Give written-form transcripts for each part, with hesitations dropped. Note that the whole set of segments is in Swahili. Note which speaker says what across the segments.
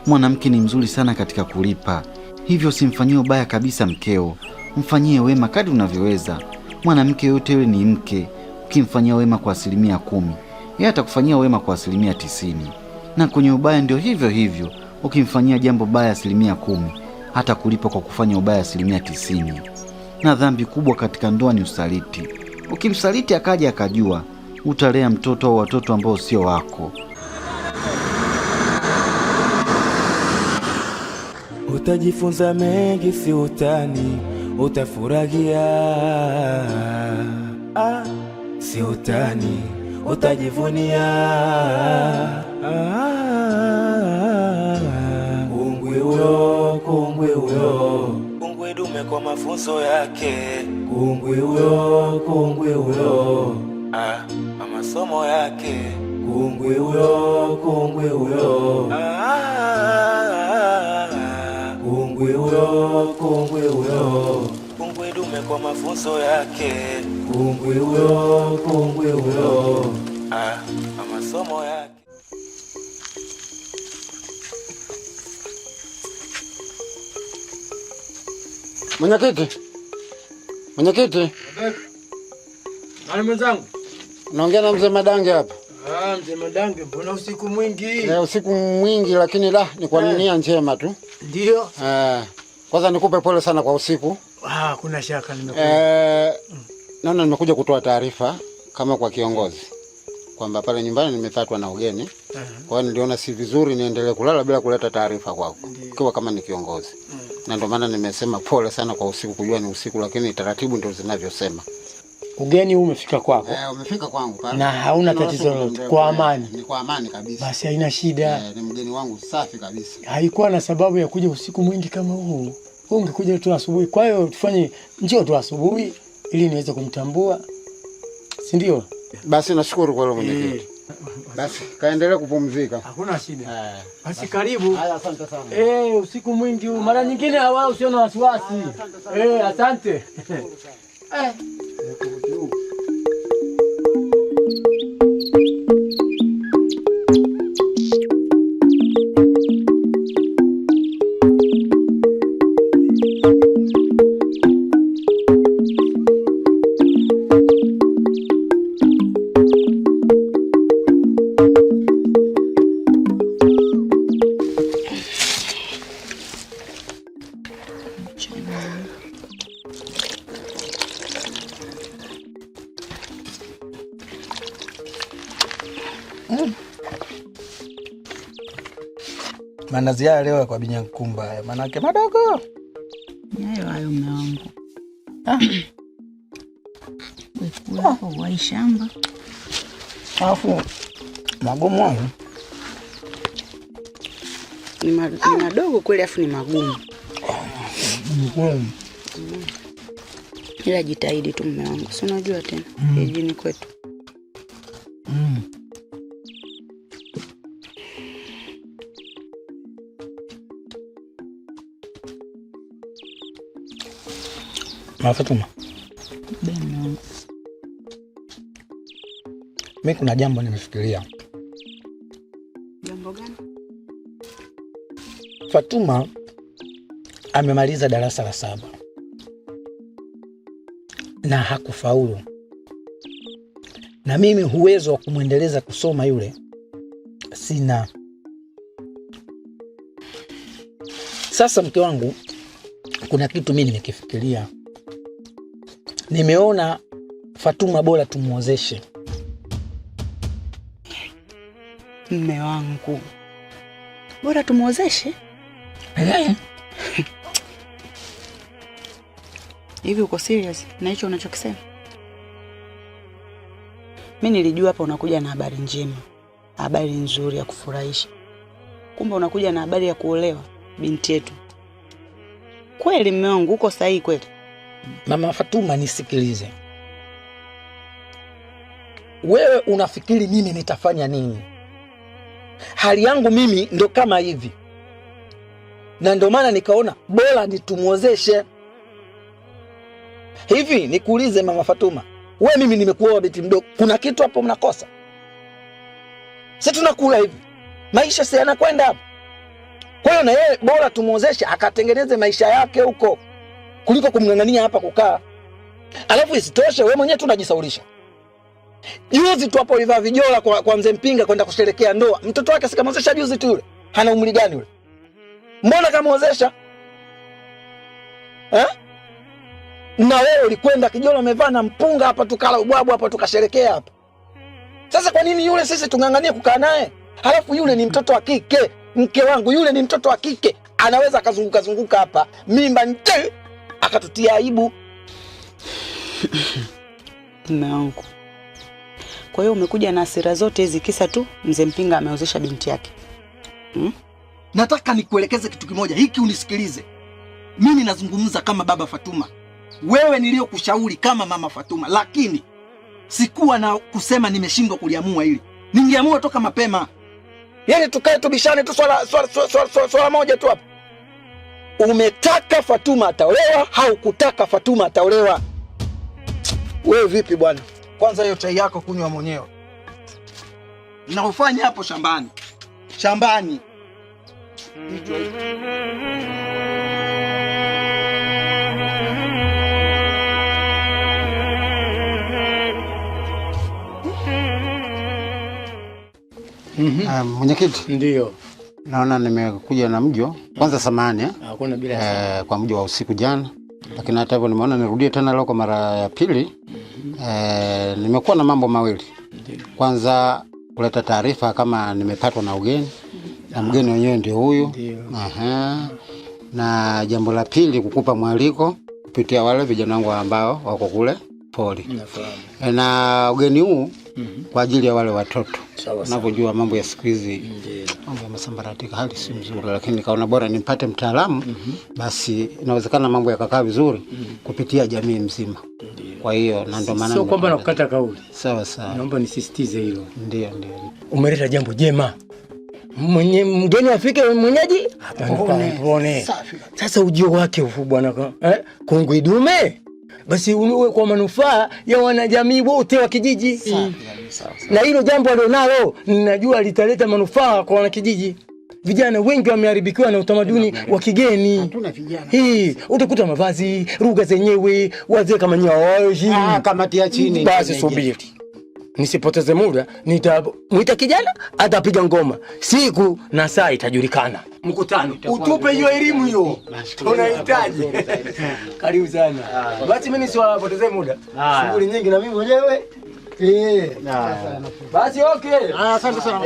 Speaker 1: Mwanamke ni mzuri sana katika kulipa. Hivyo simfanyie ubaya kabisa mkeo. Mfanyie wema kadri unavyoweza. Mwanamke yote yule ni mke. Ukimfanyia wema kwa 10%, yeye atakufanyia wema kwa 90%. Na kwenye ubaya ndio hivyo hivyo. Ukimfanyia jambo baya 10%, hata kulipa kwa kufanya ubaya 90%. Na dhambi kubwa katika ndoa ni usaliti. Ukimsaliti akaja akajua, utalea mtoto au watoto ambao sio wako.
Speaker 2: Utajifunza mengi, si utani, utafurahia. Si utani, utajivunia. Kungwi huyo, kungwi huyo, kungwi dume kwa mafunzo yake. Kungwi huyo, kungwi huyo, masomo yake. Kungwi huyo, kungwi huyo, kungwi huyo, kungwi huyo, kungwi dume kwa mafunzo yake. Kungwi huyo, kungwi huyo, masomo yake.
Speaker 3: Mwenyekiti. Mwenyekiti.
Speaker 4: Nani mwenzangu?
Speaker 3: Naongea na mzee Madange hapa.
Speaker 4: Mzee Madange, mbona usiku mwingi?
Speaker 3: Usiku mwingi, lakini ni kwa nia njema tu.
Speaker 4: Ndio.
Speaker 3: Kwanza nikupe pole sana kwa usiku.
Speaker 4: Kuna shaka nimekuja.
Speaker 3: Naona nimekuja kutoa taarifa kama kwa kiongozi kwamba pale nyumbani nimepatwa na ugeni. Kwa hiyo niliona si vizuri niendelee kulala bila kuleta taarifa kwako. Kwa kama ni kiongozi. Na ndio maana nimesema pole sana kwa usiku, kujua ni usiku, lakini taratibu ndio zinavyosema.
Speaker 4: Ugeni huu umefika kwako?
Speaker 3: Umefika kwangu pale.
Speaker 4: Na hauna tatizo lolote? Kwa amani?
Speaker 3: Ni kwa amani kabisa.
Speaker 4: Basi haina shida.
Speaker 3: Ni mgeni wangu safi kabisa.
Speaker 4: Haikuwa na sababu ya kuja usiku mwingi kama huu. Ungekuja tu asubuhi. Kwa hiyo tufanye njoo tu asubuhi ili niweze kumtambua. Si ndio?
Speaker 3: Basi nashukuru kwa hilo mwenyekiti. Basi kaendelee kupumzika.
Speaker 4: Hakuna shida. Basi karibu.
Speaker 3: Haya, asante sana.
Speaker 4: Usiku mwingi huu. Mara nyingine wao usio na wasiwasi. Asante.
Speaker 5: Mandazi haya leo kwa Binyankumba haya, manake madogo.
Speaker 6: Hayo mume wangu. Wewe wa shamba.
Speaker 5: Alafu magumu hayo.
Speaker 6: Ni madogo kweli, afu ni magumu. Ila jitahidi tu mume wangu. Si unajua tena kijijini kwetu.
Speaker 5: Fatuma.
Speaker 6: Beno.
Speaker 5: Mimi kuna jambo nimefikiria.
Speaker 6: Jambo gani?
Speaker 5: Fatuma amemaliza darasa la 7 na hakufaulu. Na mimi uwezo wa kumwendeleza kusoma yule sina. Sasa mke wangu, kuna kitu mimi nimekifikiria. Nimeona Fatuma bora tumuozeshe.
Speaker 6: Mume wangu, bora tumuozeshe? Hivi uko serious na hicho unachokisema? Mimi nilijua hapa unakuja na habari njema, habari nzuri ya kufurahisha. Kumbe unakuja na habari ya kuolewa binti yetu. Kweli mume wangu, uko sahihi kweli?
Speaker 5: Mama Fatuma, nisikilize. Wewe unafikiri mimi nitafanya nini? Hali yangu mimi ndo kama hivi. Na ndo maana nikaona bora nitumuozeshe. Hivi nikuulize Mama Fatuma, wewe mimi nimekuoa binti mdogo, kuna kitu hapo mnakosa? Sisi tunakula hivi. Maisha si yanakwenda hapo. hiyo na yeye bora tumuozeshe akatengeneze maisha yake huko kuliko kumng'ang'ania hapa kukaa. Alafu isitoshe wewe mwenyewe tu unajisaulisha. Juzi tu hapo ulivaa vijola kwa mzee Mpinga kwenda kusherehekea ndoa. Mtoto wake sikamwozesha juzi tu yule. Hana umri gani yule? Mbona kamwozesha? Na wewe ulikwenda kijola umevaa na mpunga hapa tukala ubwabu hapa tukasherehekea hapa. Sasa kwa nini yule sisi tung'ang'anie kukaa naye? Halafu yule ni mtoto wa kike. Mke wangu yule ni mtoto wa kike. Anaweza akazunguka hapa mimba nje akatutia aibu.
Speaker 6: Mume wangu. Kwa hiyo umekuja na hasira zote hizi kisa tu mzee Mpinga ameozesha binti yake.
Speaker 5: Nataka nikuelekeze kitu kimoja, hiki unisikilize. Mimi nazungumza kama baba Fatuma. Wewe niliyokushauri kama mama Fatuma, lakini sikuwa na kusema nimeshindwa kuliamua hili. Ningeamua toka mapema. Yaani tukae tubishane tu swala moja tu hapa. Umetaka Fatuma ataolewa, haukutaka Fatuma ataolewa. Wewe vipi bwana? Kwanza hiyo chai yako kunywa mwenyewe. Na ufanye hapo shambani. Shambani.
Speaker 3: Mwenyekiti.
Speaker 4: Ndio.
Speaker 3: Naona nimekuja na mjo. Kwanza samahani
Speaker 4: Hakuna bila
Speaker 3: kwa mjo wa usiku jana. Lakini hata hivyo nimeona nirudie tena leo kwa mara ya pili. Nimekuwa na mambo mawili. Kwanza kuleta taarifa kama nimepatwa na ugeni. Na mgeni wenyewe ndio huyu. Na jambo la pili kukupa mwaliko kupitia wale vijana wangu ambao wako kule poli. Nafahamu. Na ugeni huu kwa ajili ya wale watoto. Unapojua mambo ya siku hizi mambo yamesambaratika, hali si nzuri, lakini nikaona bora nimpate mtaalamu basi inawezekana mambo yakakaa vizuri kupitia jamii mzima. Kwa hiyo na ndio maana
Speaker 4: sio kwamba nakukata kauli.
Speaker 3: Sawa.
Speaker 4: Naomba nisisitize hilo.
Speaker 3: Ndio.
Speaker 4: Umeleta jambo jema. Mgeni afike mwenyeji apone. Sasa ujio wake ufu bwana kongwe dume. Basi uwe kwa manufaa ya wanajamii wote wa kijiji. Sawa. Na hilo jambo alionalo ninajua litaleta manufaa kwa wanakijiji. Vijana wengi wameharibikiwa na utamaduni wa kigeni.
Speaker 3: Hatuna vijana.
Speaker 4: Utakuta mavazi, lugha zenyewe, wazee kama nyao.
Speaker 3: Kamati ya chini.
Speaker 4: Basi subiri. Nisipoteze muda, nitamuita kijana atapiga ngoma. Siku na saa itajulikana. Mkutano. Utupe hiyo elimu hiyo. Tunahitaji. Karibu sana. Basi mimi siwapotezee muda. Shughuli nyingi na mimi mwenyewe. Basi okay.
Speaker 3: Asante sana.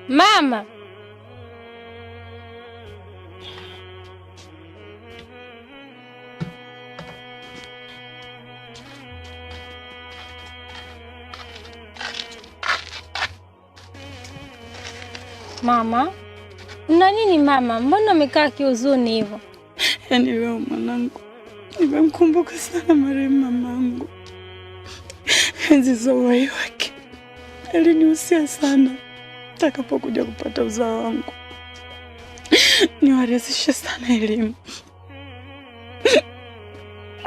Speaker 7: Mama. Mama, una nini mama? Mbona umekaa kihuzuni hivyo?
Speaker 6: Yaani wewe mwanangu, nimemkumbuka sana marehemu mamangu. Enzi za uhai wake alinihusia sana takapokuja kupata uzao wangu. Niwarazishe sana elimu.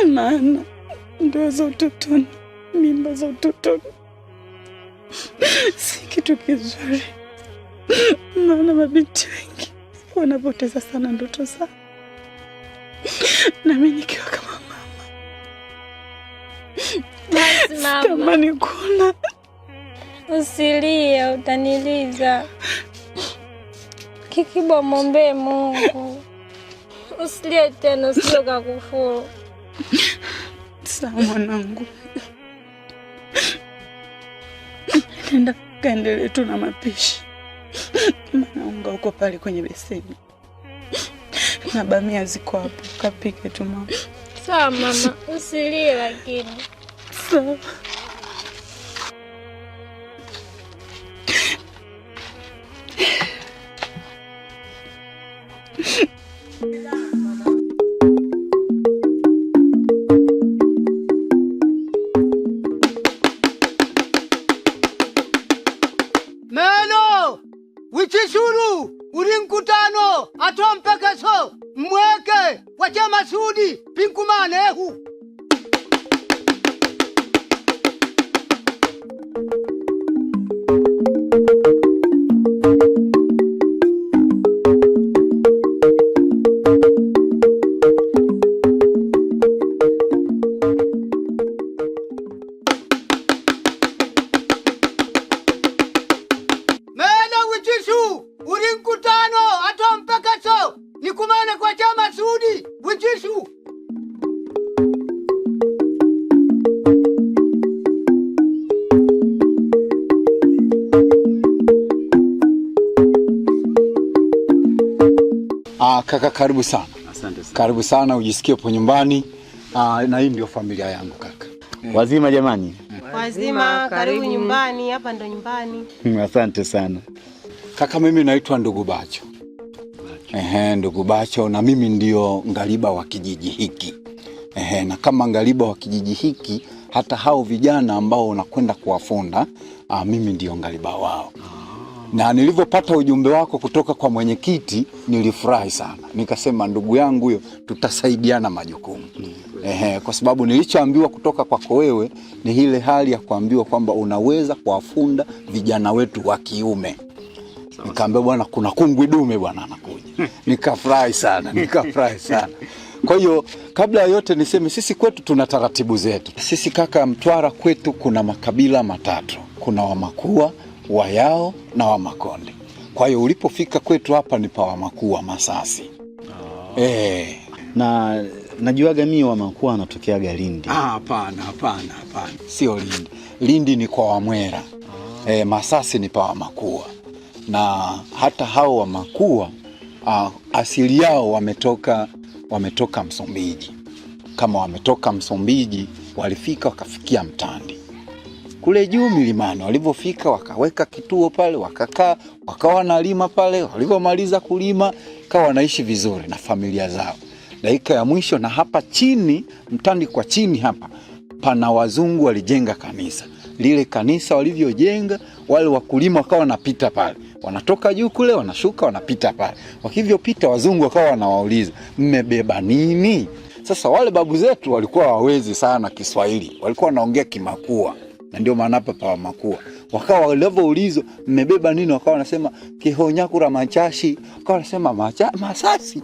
Speaker 6: Maana ndoa za utotoni, mimba za utotoni si kitu kizuri. Maana mabinti wengi wanapoteza sana ndoto zao. Na mimi nikiwa kama mama.
Speaker 7: Basi mama.
Speaker 6: Sitamani kuona.
Speaker 7: Usilie, utaniliza. Kikibwa muombe Mungu. Usilie tena, usije kukufuru.
Speaker 6: Sawa mwanangu. Nenda kaendelee tu na mapishi. Maana unga uko pale kwenye beseni. Na bamia ziko hapo, kapike tu mama.
Speaker 7: Sawa mama, usilie lakini.
Speaker 6: Sawa.
Speaker 4: Meno! Wichishuru! Ulinkutano! Atompekeso! Mweke! Wache Masudi! Pinkumane ehu!
Speaker 3: Kaka, karibu sana.
Speaker 1: Asante sana.
Speaker 3: Karibu sana, ujisikie po nyumbani. Na hii ndio familia yangu kaka.
Speaker 1: Wazima jamani?
Speaker 8: Wazima, karibu nyumbani, hapa ndo nyumbani.
Speaker 1: Asante sana.
Speaker 3: Kaka, mimi naitwa Ndugu Bacho. Ndugu Bacho, na mimi ndio ngaliba wa kijiji hiki. Na kama ngaliba wa kijiji hiki, hata hao vijana ambao unakwenda kuwafunda, mimi ndio ngaliba wao. Na nilivyopata ujumbe wako kutoka kwa mwenyekiti nilifurahi sana. Nikasema ndugu yangu huyo tutasaidiana majukumu. Kwa sababu nilichoambiwa kutoka kwako wewe ni ile hali ya kuambiwa kwamba unaweza kuwafunda vijana wetu wa kiume. Nikaambia bwana kuna kungwi dume bwana anakuja. Nikafurahi sana, Kwa hiyo kabla ya yote niseme sisi kwetu tuna taratibu zetu. Sisi kaka Mtwara kwetu kuna makabila matatu. Kuna Wamakua, Wayao na Wamakonde. Kwa hiyo ulipofika kwetu hapa ni pa Wamakua Masasi.
Speaker 1: Na najuaga mimi Wamakua anatokeaga Lindi.
Speaker 3: Hapana. Sio Lindi. Lindi ni kwa Wamwera. Masasi ni pa Wamakua. Na hata hao Wamakua asili yao wametoka Msumbiji. Kama wametoka Msumbiji walifika wakafikia Mtandi. Kule juu milimani walipofika wakaweka kituo pale, wakakaa, wakawa wanalima pale, walipomaliza kulima kawa wanaishi vizuri na familia zao. Dakika ya mwisho na hapa chini, Mtandi kwa chini hapa, pana wazungu walijenga kanisa. Lile kanisa walivyojenga, wale wakulima wakawa wanapita pale. Wanatoka juu kule, wanashuka, wanapita pale. Wakivyopita wazungu wakawa wanawauliza, "Mmebeba nini?" Sasa wale babu zetu walikuwa hawawezi sana Kiswahili. Walikuwa wanaongea Kimakua. Na ndio maana hapa pa Wamakua. Wakawa walivyoulizwa, "Mmebeba nini?" Wakawa wanasema, "Kihonyakura machashi." Wakawa wanasema Masasi.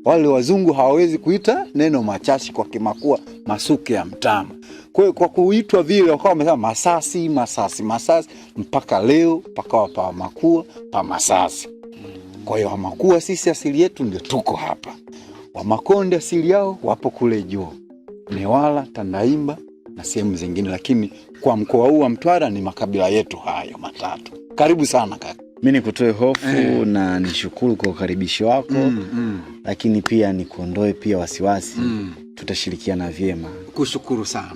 Speaker 3: Wale wazungu hawawezi kuita neno machashi kwa Kimakua, masuke ya mtama. Kwa hiyo kwa kuitwa vile wakawa wamesema Masasi mpaka leo pakawa pa Wamakua pa Masasi. Kwa hiyo Wamakua sisi asili yetu ndio tuko hapa. Wamakonde asili yao wapo kule juu. Newala, Tandaimba na sehemu zingine, lakini kwa mkoa huu wa Mtwara ni makabila yetu hayo matatu. Karibu sana kaka.
Speaker 1: Mimi nikutoe hofu na nishukuru kwa ukaribisho wako. Lakini pia nikuondoe pia wasiwasi. Tutashirikiana vyema.
Speaker 3: Kushukuru sana.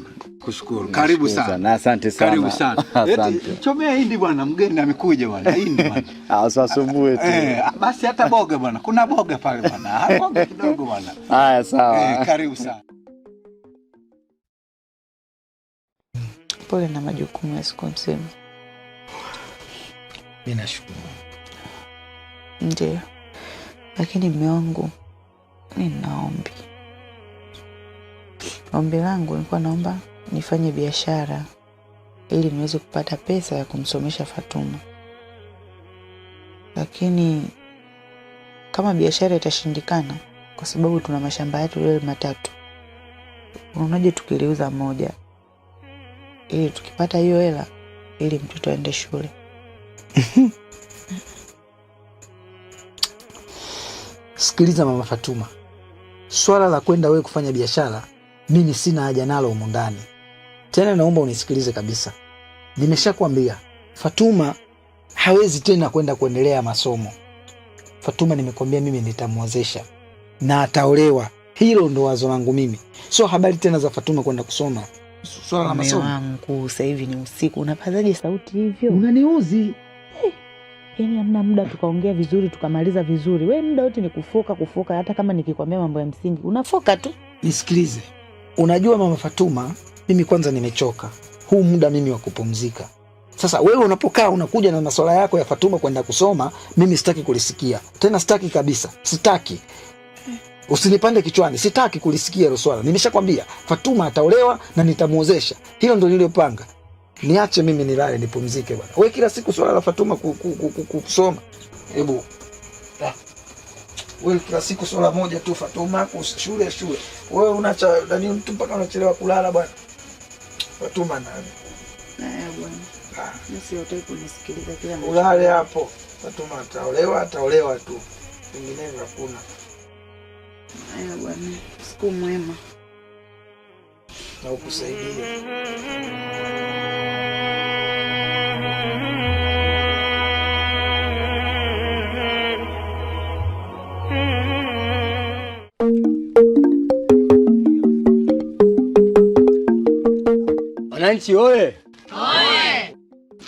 Speaker 3: Karibu sana.
Speaker 1: Asante sana.
Speaker 3: Karibu sana.
Speaker 1: Asante.
Speaker 3: Chomea hindi bwana, mgeni amekuja bwana. Hindi bwana.
Speaker 1: Usisumbue tu.
Speaker 3: Basi hata boga bwana. Kuna boga pale bwana. Boga kidogo bwana.
Speaker 1: Haya sawa.
Speaker 3: Karibu sana.
Speaker 6: Pole na majukumu ya siku nzima.
Speaker 4: Mimi nashukuru.
Speaker 6: Ndio. Lakini mume wangu ninaombi. Ombi langu nilikuwa naomba nifanye biashara ili niweze kupata pesa ya kumsomesha Fatuma. Lakini kama biashara itashindikana kwa sababu tuna mashamba yetu leo 3. Unaonaje tukiliuza moja? Ili tukipata hiyo hela ili mtoto aende shule.
Speaker 5: Sikiliza Mama Fatuma. Swala la kwenda wewe kufanya biashara mimi sina haja nalo humu ndani. Tena naomba unisikilize kabisa. Nimeshakwambia Fatuma hawezi tena kwenda kuendelea masomo. Fatuma nimekwambia mimi nitamwozesha na ataolewa. Hilo ndo wazo langu mimi. Sio habari tena za Fatuma kwenda kusoma. Swala la masomo.
Speaker 6: Wangu sasa hivi ni usiku. Unapazaje sauti hivyo?
Speaker 5: Unaniuzi.
Speaker 6: Yaani hamna muda tukaongea vizuri tukamaliza vizuri. Wewe muda wote ni kufoka hata kama nikikwambia mambo ya msingi. Unafoka tu.
Speaker 5: Nisikilize. Unajua Mama Fatuma, mimi kwanza nimechoka. Huu muda mimi wa kupumzika. Sasa wewe unapokaa unakuja na masuala yako ya Fatuma kwenda kusoma, mimi sitaki kulisikia. Tena sitaki kabisa. Sitaki. Usinipande kichwani. Sitaki kulisikia hilo swala. Nimeshakwambia Fatuma ataolewa na nitamuozesha. Hilo ndio niliyopanga. Niache mimi nilale nipumzike bwana. Wewe kila siku swala la Fatuma kusoma. Hebu. Wewe kila siku swala moja tu Fatuma shule. Wewe unacha ndani mtu mpaka unachelewa kulala bwana. Fatuma nani?
Speaker 6: Bwana. Mimi siotaki kunisikiliza kila mtu.
Speaker 5: Ulale hapo. Fatuma ataolewa tu. Vinginevyo hakuna.
Speaker 6: Haya bwana. Siku mwema.
Speaker 5: Na ukusaidie.
Speaker 4: Wananchi oye!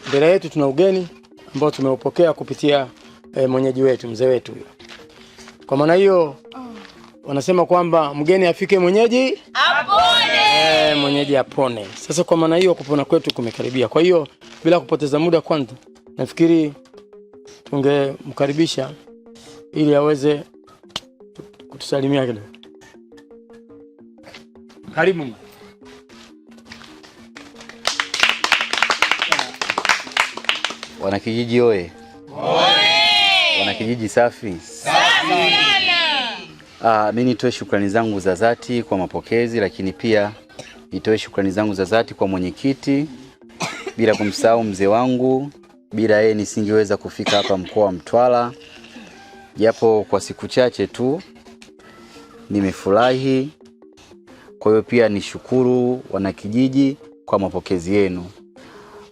Speaker 4: Mbele yetu tuna ugeni ambao tumeupokea kupitia mwenyeji wetu, mzee wetu huyo. Kwa maana hiyo wanasema kwamba mgeni afike mwenyeji apone. Mwenyeji apone. Sasa kwa maana hiyo kupona kwetu kumekaribia. Kwa hiyo bila kupoteza muda kwanza nafikiri tungemkaribisha ili aweze kutusalimia kidogo. Karibu.
Speaker 1: Wanakijiji oye. Wanakijiji safi. Mimi nitoe shukrani zangu za dhati kwa mapokezi, lakini pia nitoe shukrani zangu za dhati kwa mwenyekiti, bila kumsahau mzee wangu. Bila yeye nisingeweza kufika hapa mkoa wa Mtwara. Japo kwa siku chache tu nimefurahi. Kwa hiyo pia nishukuru wanakijiji kwa mapokezi yenu.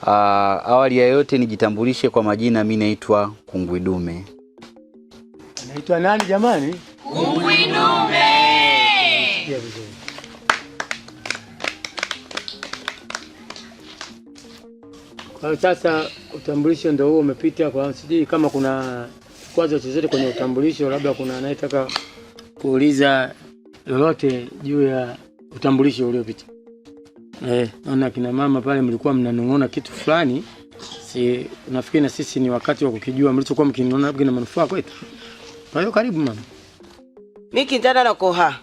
Speaker 1: Awali ya yote nijitambulishe kwa majina, mimi naitwa Kungwidume.
Speaker 4: Naitwa nani jamani? Kungwidume. Kwa sasa utambulisho ndio huo umepita, kwa sijui kama kuna kwazo chochote kwenye utambulisho, labda kuna anayetaka kuuliza lolote juu ya utambulisho uliopita. Naona kina mama pale mlikuwa mnanong'ona kitu fulani. Si nafikiri na sisi ni wakati wa kukijua mlichokuwa mkiniona labda na manufaa kwetu. Kwa hiyo karibu mama.
Speaker 9: Miki ndana na koha.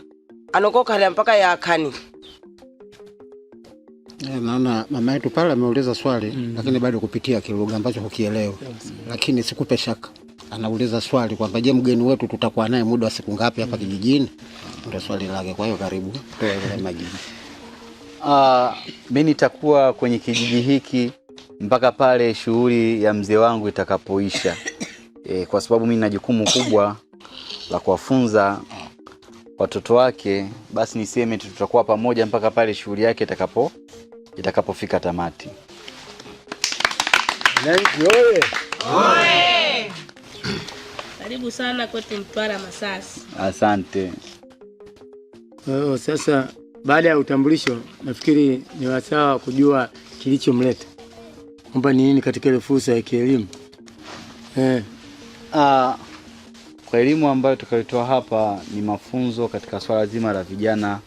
Speaker 9: Anokoka hali mpaka ya akani.
Speaker 3: Naona mama yetu pale ameuliza swali lakini bado kupitia kilugha ambacho hukielewa. Lakini sikupe shaka. Anauliza swali kwamba je, mgeni wetu tutakuwa naye muda wa siku ngapi hapa kijijini? Ndio swali lake. Kwa hiyo karibu. Toe ile majibu.
Speaker 1: Mimi nitakuwa kwenye kijiji hiki mpaka pale shughuli ya mzee wangu itakapoisha. Kwa sababu mimi nina jukumu kubwa la kuwafunza watoto wake, basi niseme tutakuwa pamoja mpaka pale shughuli yake itakapofika tamati.
Speaker 8: Karibu sana kwetu Mtwara Masasi.
Speaker 1: Asante.
Speaker 4: Sasa baada ya utambulisho nafikiri ni wasawa kujua kilichomleta. Kwamba ni nini katika ile fursa ya kielimu.
Speaker 1: Kwa elimu ambayo tukalitoa hapa ni mafunzo katika swala zima la vijana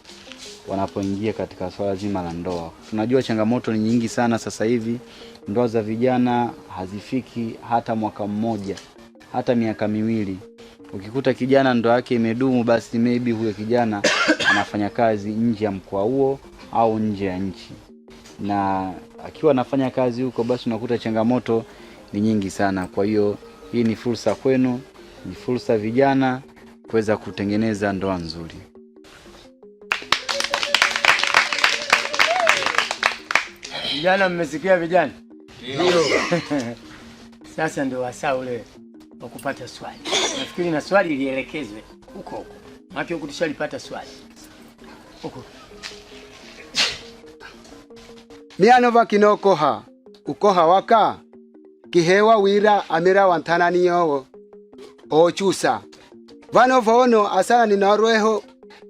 Speaker 1: wanapoingia katika swala zima la ndoa. Tunajua changamoto ni nyingi sana sasa hivi. Ndoa za vijana hazifiki hata mwaka mmoja, hata miaka miwili. Ukikuta kijana ndoa yake imedumu, basi maybe huyo kijana anafanya kazi nje ya mkoa huo au nje ya nchi. Na akiwa anafanya kazi huko, basi unakuta changamoto ni nyingi sana. Kwa hiyo hii ni fursa kwenu Ni fursa vijana kuweza kutengeneza ndoa nzuri.
Speaker 4: Vijana, mmesikia vijana? Ndio. Sasa ndio wasaa ule wa kupata swali. Nafikiri na swali lielekezwe huko. Maana huko tushalipata swali. Huko.
Speaker 3: Mianova kinokoha ukoha waka kihewa wira amira wantanani yowo ochusa vanova ono asana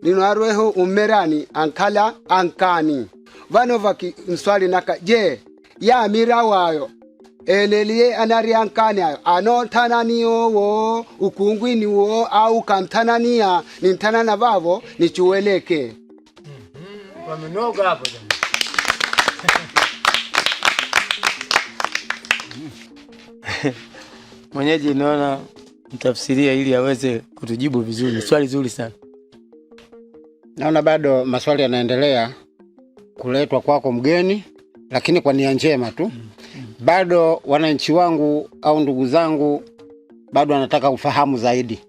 Speaker 3: ninarweho umerani ankala ankani vanova mswali naka je ya amira wayo elelie anari ankani ayo anontanani yowo ukungwini wo au kantanania nintanana vavo nichuweleke.
Speaker 4: Wamenoga hapo jamani. Mwenyeji naona mtafsiria ili aweze kutujibu vizuri. Swali zuri sana.
Speaker 3: Naona bado maswali yanaendelea kuletwa kwako mgeni, lakini kwa nia njema tu. Bado wananchi wangu au ndugu zangu bado wanataka ufahamu zaidi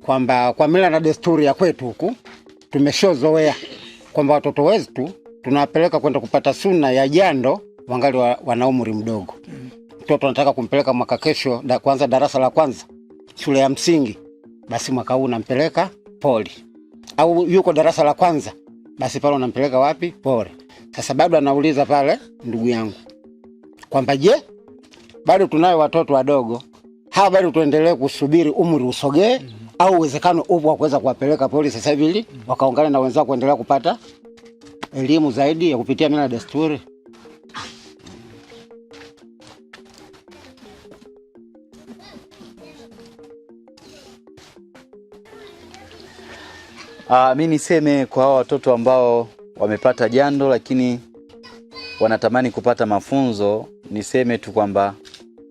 Speaker 3: kwamba kwa mila na desturi ya kwetu huku tumeshozoea kwamba watoto wetu tunawapeleka kwenda kupata sunna ya jando wangali wana umri mdogo. Mtoto anataka kumpeleka mwaka kesho kwanza darasa la kwanza shule ya msingi, basi mwaka huu nampeleka poli. Au yuko darasa la kwanza, basi pale unampeleka wapi? Pole. Sasa bado anauliza pale ndugu yangu kwamba je, bado tunayo watoto wadogo, hawa bado tuendelee kusubiri umri usogee au uwezekano upo wa kuweza kuwapeleka poli sasa hivi ili wakaungana na wenzao kuendelea kupata elimu zaidi ya kupitia mila na desturi?
Speaker 1: Mimi niseme kwa hao watoto ambao wamepata jando lakini wanatamani kupata mafunzo, niseme tu kwamba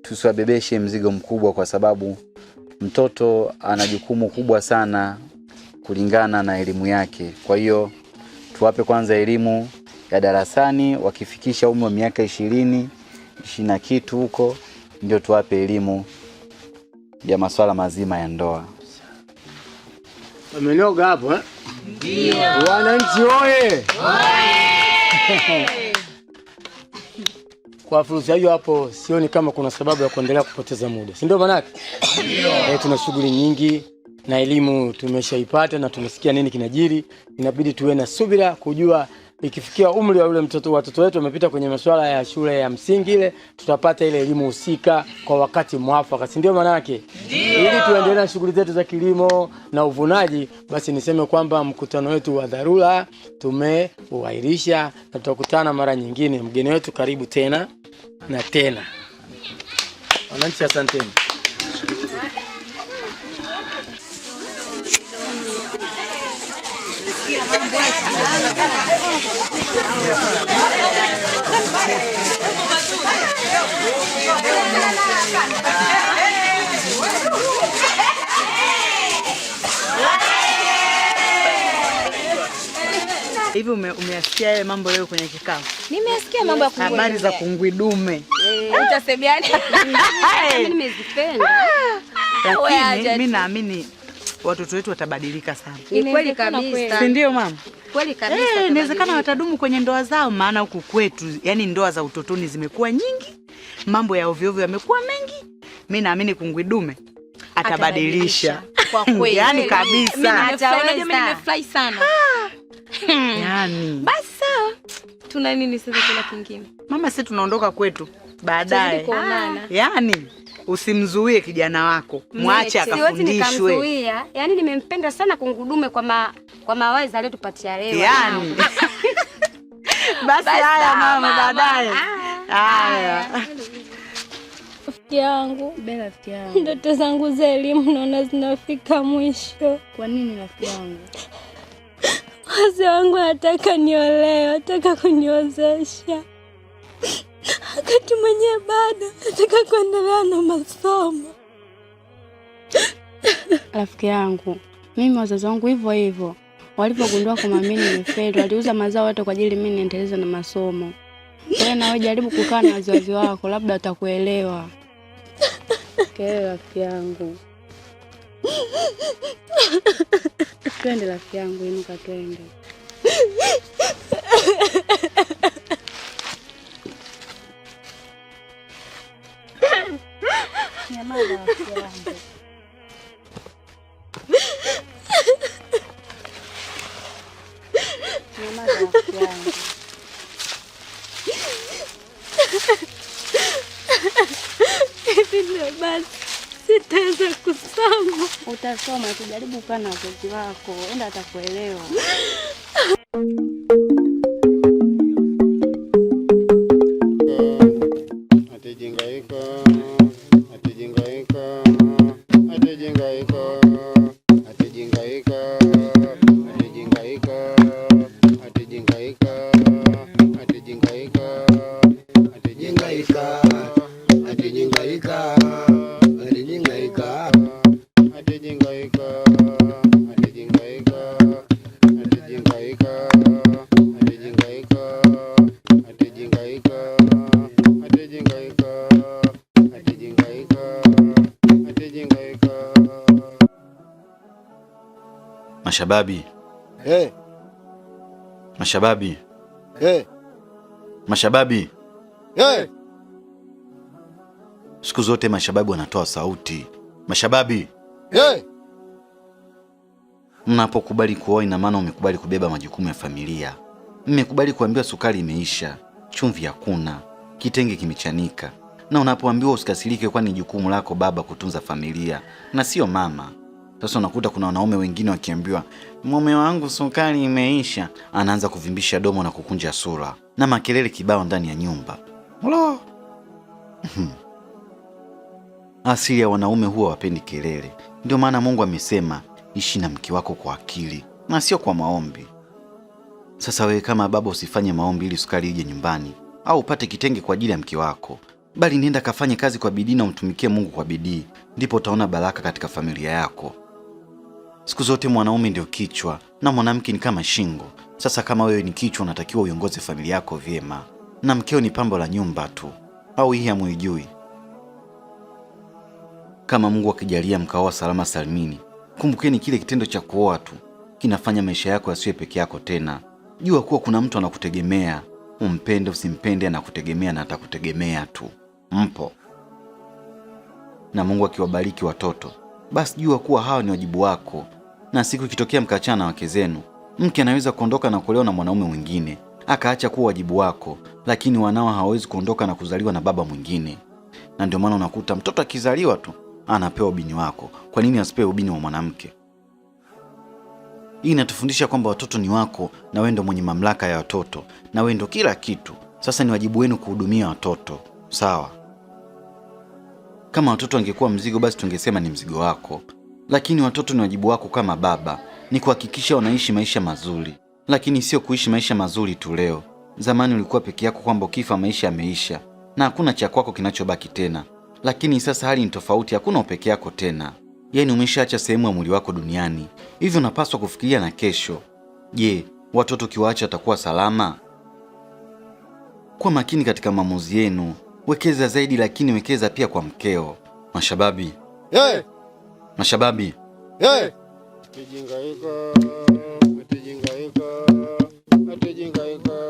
Speaker 1: tusiwabebeshe mzigo mkubwa, kwa sababu mtoto ana jukumu kubwa sana kulingana na elimu yake. Kwa hiyo tuwape kwanza elimu ya darasani, wakifikisha umri wa miaka 20 na kitu huko ndio tuwape elimu ya masuala mazima ya ndoa.
Speaker 4: Wamenoga hapo eh? Ndio. Wananchi oye! Kwa fursa hiyo hapo sioni kama kuna sababu ya kuendelea kupoteza muda. Si ndio manake? Ndio. Tuna shughuli nyingi na elimu tumeshaipata na tumesikia nini kinajiri. Inabidi tuwe na subira kujua ikifikia umri wa yule watoto wetu wamepita kwenye masuala ya shule ya msingi ile, tutapata ile elimu husika kwa wakati mwafaka. Si ndio manake? Ili tuendelee na shughuli zetu za kilimo na uvunaji, basi niseme kwamba mkutano wetu wa dharura tumeuahirisha na tutakutana mara nyingine. Mgeni wetu karibu tena na tena. Wananchi asanteni.
Speaker 6: Hivi umeyasikia yale mambo leo kwenye kikao?
Speaker 8: Nimesikia mambo ya kungwi.
Speaker 6: Habari za kungwi dume.
Speaker 8: Utasemeana? Mimi nimezipenda.
Speaker 6: Lakini mimi naamini watoto wetu watabadilika sana.
Speaker 8: Ni kweli kabisa.
Speaker 6: Si ndio mama?
Speaker 8: Kweli kabisa.
Speaker 6: Inawezekana watadumu kwenye ndoa zao, maana huku kwetu yani ndoa za utotoni zimekuwa nyingi. Mambo ya ovyo ovyo yamekuwa mengi. Mimi naamini kungwi dume atabadilisha.
Speaker 8: Kwa kweli.
Speaker 6: Yani kabisa.
Speaker 8: Mimi nimefurahi sana.
Speaker 6: Yani.
Speaker 8: Basi sawa. Tuna nini sasa tena kingine?
Speaker 6: Mama, sisi tunaondoka kwetu baadaye. Yani usimzuie kijana wako. Mwache akafundishwe.
Speaker 10: Siwezi nikamzuia. Yani nimempenda sana kungudume kwa mawazo aliyotupatia leo.
Speaker 6: Yani. Basi haya mama, baadaye. Haya.
Speaker 7: Rafiki yangu,
Speaker 8: Bella rafiki yangu.
Speaker 7: ndoto zangu za elimu naona zinafika mwisho.
Speaker 8: Kwa nini rafiki yangu?
Speaker 7: Wazee wangu anataka niolewe, anataka kuniozesha. Wakati mwenyewe bado nataka kuendelea na masomo.
Speaker 8: Rafiki yangu, mimi wazazi wangu hivyo hivyo. Walipogundua kama mimi nimefeli, waliuza mazao yote kwa ajili mimi niendeleze na masomo. Wewe na wewe jaribu kukaa na wazazi wako, labda watakuelewa. Kile rafiki yangu. Twende rafiki yangu, inuka twende. Nyamaza rafiki yangu. Nyamaza rafiki yangu.
Speaker 7: Hivi basi sitaweza kusoma.
Speaker 8: Utasoma, tujaribu kukaa na wazazi wako, enda atakuelewa.
Speaker 3: Atijingaika.
Speaker 1: Mashababi. Mashababi. Mashababi. Siku zote mashababi wanatoa sauti. Mashababi. Mnapokubali kuoa ina maana umekubali kubeba majukumu ya familia. Mmekubali kuambiwa sukari imeisha, chumvi hakuna, kitenge kimechanika. Na unapoambiwa usikasirike, kwani jukumu lako baba kutunza familia na sio mama. Sasa unakuta kuna wanaume wengine wakiambiwa mume wangu sukari imeisha, anaanza kuvimbisha domo na kukunja sura na makelele kibao ndani ya nyumba. Ulo. Asili ya wanaume huwa wapendi kelele. Ndio maana Mungu amesema ishi na mke wako kwa akili na sio kwa maombi. Sasa wewe kama baba usifanye maombi ili sukari ije nyumbani au upate kitenge kwa ajili ya mke wako, bali nenda kafanye kazi kwa bidii na umtumikie Mungu kwa bidii, ndipo utaona baraka katika familia yako. Siku zote mwanaume ndio kichwa na mwanamke ni kama shingo. Sasa kama wewe ni kichwa, unatakiwa uiongoze familia yako vyema, na mkeo ni pambo la nyumba tu. Au hii hamuijui? Kama Mungu akijalia mkaoa salama salimini, kumbukeni kile kitendo cha kuoa tu kinafanya maisha yako yasiwe peke yako tena. Jua kuwa kuna mtu anakutegemea. Umpende usimpende, anakutegemea na atakutegemea tu. Mpo. Na Mungu akiwabariki watoto, basi jua kuwa hawa ni wajibu wako. Na siku ikitokea mkachana na wake zenu, mke anaweza kuondoka na kuolewa na mwanaume mwingine, akaacha kuwa wajibu wako, lakini wanao hawezi kuondoka na kuzaliwa na baba mwingine. Na ndio maana unakuta mtoto akizaliwa tu anapewa ubini wako. Kwa nini asipewe ubini wa mwanamke? Hii inatufundisha kwamba watoto ni wako na wewe ndio mwenye mamlaka ya watoto na wewe ndio kila kitu. Sasa ni wajibu wenu kuhudumia watoto. Sawa? Kama watoto wangekuwa mzigo, basi tungesema ni mzigo wako. Lakini watoto ni wajibu wako kama baba, ni kuhakikisha wanaishi maisha mazuri. Lakini sio kuishi maisha mazuri tu leo. Zamani ulikuwa peke yako kwamba ukifa maisha yameisha na hakuna cha kwako kinachobaki tena. Lakini sasa hali ni tofauti, hakuna upeke yako tena. Yaani umeshaacha sehemu ya mwili wako duniani. Hivyo unapaswa kufikiria na kesho. Je, watoto kiwaacha atakuwa salama? Kwa makini katika maamuzi yenu. Wekeza zaidi, lakini wekeza pia kwa mkeo. Mashababi. Mashababi.
Speaker 3: Atijingaika.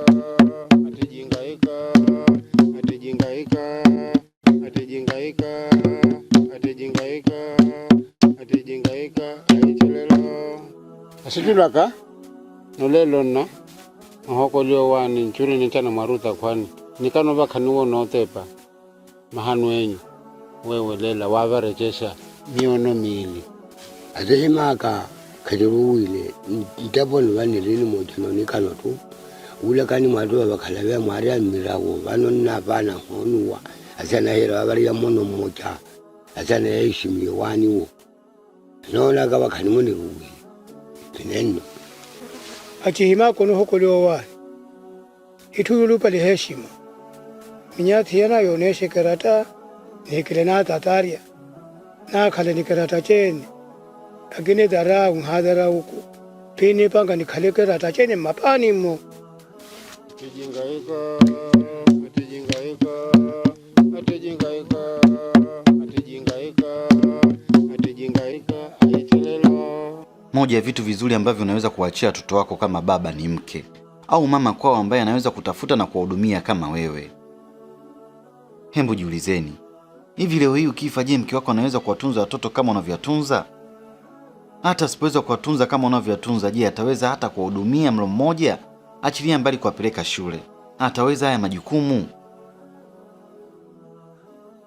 Speaker 3: Asijulaka nolelo no hoko lio wani nchuri nichana maruta kwani nikano bakhanuo notepa mahanu enyu wewe lela wavarechesha miono mili
Speaker 11: azehimaka khaliruwile ntaponi vanilini motono nikano tu ulakani mwatu bakhalave mwari amirawo vanonna vana honuwa asana hera wavari ya mono mmoja asana yeshimiye waniwo nona ka bakhanimoni ruwi kineno
Speaker 12: achihima kono hokolio wa ituyulu pale heshima minyati yana yoneshe karata nikilena tataria na khale nikarata chene agene dara unhadara uku pene panga nikhale karata chene mapani mo
Speaker 3: atijingaika
Speaker 1: Moja ya vitu vizuri ambavyo unaweza kuachia watoto wako kama baba ni mke au mama kwao ambaye anaweza kutafuta na kuwahudumia kama wewe. Hembu jiulizeni, hivi leo hii ukifa, je, mke wako anaweza kuwatunza watoto kama unavyotunza? Hata asipoweza kuwatunza kama unavyotunza, je, ataweza hata kuwahudumia mlo mmoja? Achilia mbali kuwapeleka shule, ataweza haya majukumu?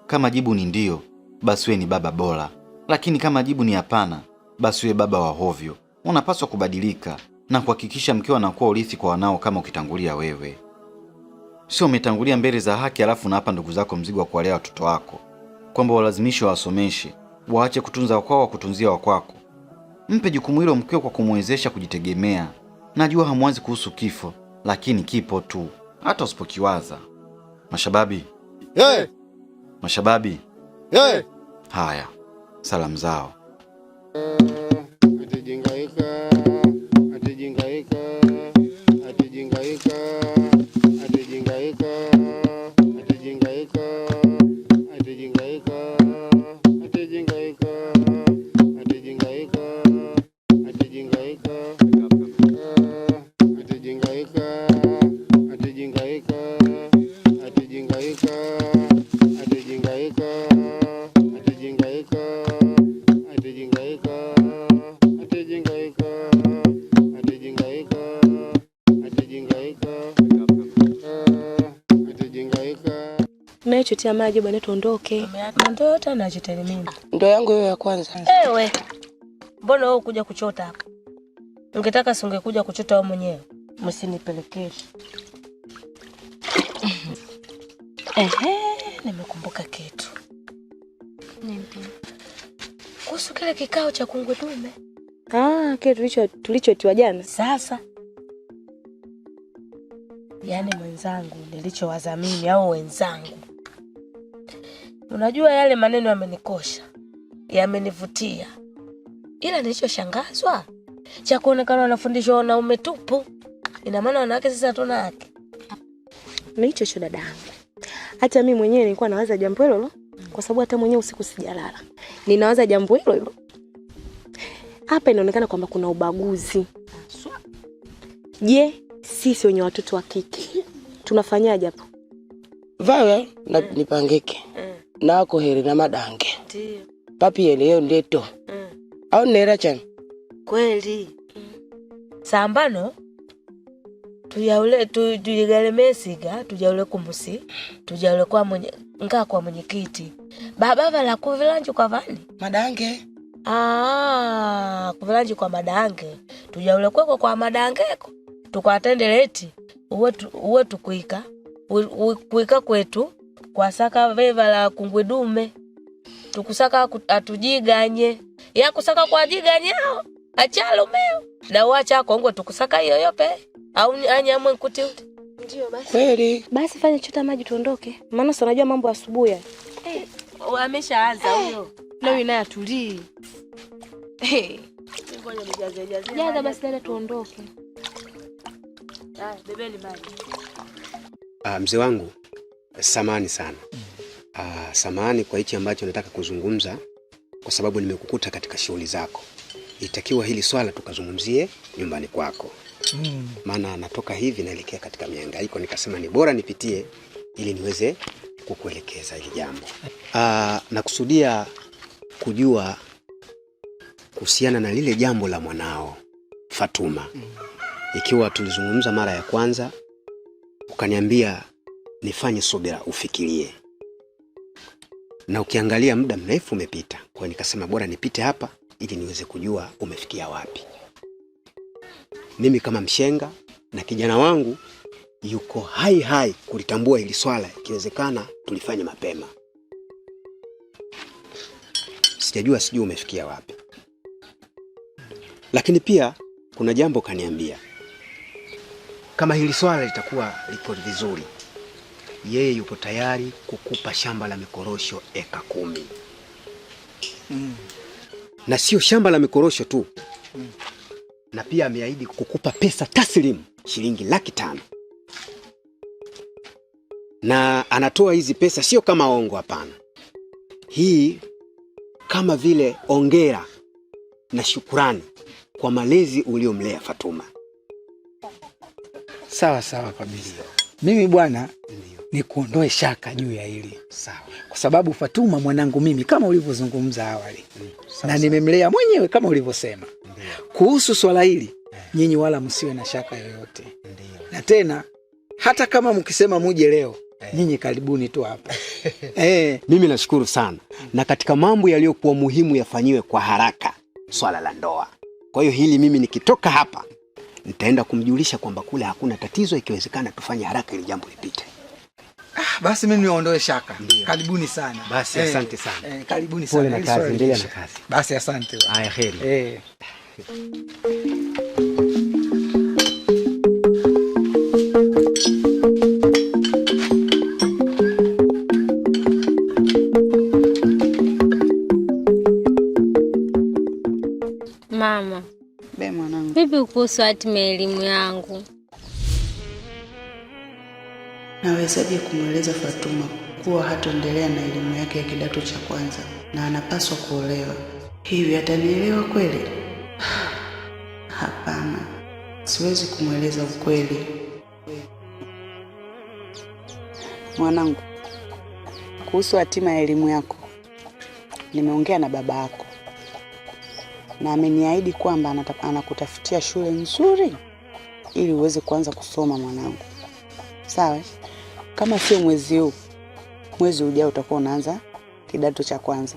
Speaker 1: Kama jibu ni ndio, basi wewe ni baba bora. Lakini kama jibu ni hapana, basi wewe baba wa hovyo. Unapaswa kubadilika na kuhakikisha mkeo anakuwa urithi kwa wanao kama ukitangulia wewe. Sio umetangulia mbele za haki alafu unawapa ndugu zako mzigo wa kuwalea watoto wako, kwamba walazimishe wasomeshe, waache kutunza wakwao kutunzia wakwako. Mpe jukumu hilo mkeo kwa kumwezesha kujitegemea. Najua hamwanzi kuhusu kifo, lakini kipo tu, hata usipokiwaza. Mashababi.
Speaker 3: Hey!
Speaker 1: Mashababi.
Speaker 3: Hey!
Speaker 1: Haya, salamu zao.
Speaker 13: Chotea maji bwana, tuondoke.
Speaker 10: Ndoo yote anachoteli mimi.
Speaker 9: Ndoo yangu hiyo ya kwanza.
Speaker 10: Ewe. Mbona wewe kuja kuchota hapa? Ungetaka singekuja kuchota wewe mwenyewe. Msinipelekeshe. Nimekumbuka kitu.
Speaker 13: Nipi?
Speaker 10: Kuhusu kile kikao cha kungwe dume.
Speaker 13: Kile tulichotiwa jana.
Speaker 10: Sasa. Yaani mwenzangu nilichowaza mimi au wenzangu. Unajua yale maneno yamenikosha, yamenivutia. Ila nilichoshangazwa cha kuonekana wanafundishwa wanaume tupu. Ina maana wanawake sasa hatuna haki.
Speaker 13: Nicho dadangu. Hata mimi mwenyewe nilikuwa nawaza jambo hilo kwa sababu hata mwenyewe usiku sijalala. Ninawaza jambo hilo. Hapa inaonekana kwamba kuna ubaguzi. Je, sisi wenye watoto wa kike tunafanyaje hapo?
Speaker 9: Vawe na nipangike. Nako heri na madange.
Speaker 10: Ndio.
Speaker 9: Papi yeleo ndeto. Au nera chan.
Speaker 10: Kweli. Sambano tuyaule tujigale mesiga, tujaule kumusi, tujaule kwa kwa mwenyekiti. Baba vala kuvilanju kwa vani?
Speaker 9: Madange.
Speaker 10: Kuvilanju kwa madange. Tujaule kwa madangeko. Tukwatende leti. Uwe tukuika. Kuika kwetu. Kwa saka veva la kungwe dume. Tukusaka atujiganye. Ya kusaka kwa jiganye hao. Achalo meo. Na uacha kongo tukusaka hiyo yope. Au anyamwe nkuti uti.
Speaker 13: Ndio basi.
Speaker 9: Kweli.
Speaker 13: Basi fanya chota maji tuondoke. Maana sio unajua mambo asubuhi.
Speaker 10: Ameshaanza huyo.
Speaker 13: Leo inaye atulii.
Speaker 10: Ngoja nijaze.
Speaker 13: Jaza basi dada tuondoke.
Speaker 10: Bebeni maji.
Speaker 14: Mzee wangu, samahani sana. Samahani kwa hichi ambacho nataka kuzungumza kwa sababu nimekukuta katika shughuli zako. Itakiwa hili swala tukazungumzie nyumbani kwako. Maana natoka hivi naelekea katika mihangaiko, nikasema ni bora nipitie ili niweze kukuelekeza hili jambo. Nakusudia kujua kuhusiana na lile jambo la mwanao Fatuma. Ikiwa tulizungumza mara ya kwanza ukaniambia nifanye subira ufikirie. Na ukiangalia muda mrefu umepita, kwa nikasema bora nipite hapa ili niweze kujua umefikia wapi. Mimi kama mshenga na kijana wangu yuko hai kulitambua hili swala, ikiwezekana tulifanye mapema. Sijui umefikia wapi. Lakini pia kuna jambo kaniambia. Kama hili swala litakuwa liko vizuri, yeye yupo tayari kukupa shamba la mikorosho eka 10. Na sio shamba la mikorosho tu. Na pia ameahidi kukupa pesa taslimu shilingi 500,000. Na anatoa hizi pesa sio kama ongo, hapana. hii kama vile ongera na shukurani kwa malezi uliomlea Fatuma.
Speaker 15: Sawa sawa kabisa. Mimi bwana ni kuondoe shaka juu ya hili.
Speaker 14: Sawa.
Speaker 15: Kwa sababu Fatuma mwanangu mimi kama ulivyozungumza awali. Na nimemlea mwenyewe kama ulivyosema. Kuhusu swala hili nyinyi wala msiwe na shaka yoyote. Na tena hata kama mkisema muje leo nyinyi karibuni tu hapa.
Speaker 14: Mimi nashukuru sana. Na katika mambo yaliyokuwa muhimu yafanyiwe kwa haraka swala la ndoa. Kwa hiyo hili mimi nikitoka hapa nitaenda kumjulisha kwamba kule hakuna tatizo, ikiwezekana tufanye haraka ili jambo lipite.
Speaker 15: Basi mimi niondoe shaka. Karibuni sana.
Speaker 14: Basi asante sana.
Speaker 15: Karibuni sana.
Speaker 14: Pole na kazi, endelea na kazi.
Speaker 15: Basi asante.
Speaker 14: Haya heri.
Speaker 7: Mama.
Speaker 6: Be mwanangu.
Speaker 7: Vipi kuhusu hatima ya elimu yangu?
Speaker 6: Nawezaje kumweleza Fatuma kuwa hataendelea na elimu yake ya kidato cha kwanza na anapaswa kuolewa? Hivi atanielewa kweli? Hapana. Siwezi kumweleza ukweli. Mwanangu, kuhusu hatima ya elimu yako nimeongea na baba yako. Na ameniahidi kwamba anakutafutia shule nzuri ili uweze kuanza kusoma mwanangu. Sawa? Kama sio mwezi huu, mwezi ujao utakuwa unaanza kidato cha kwanza.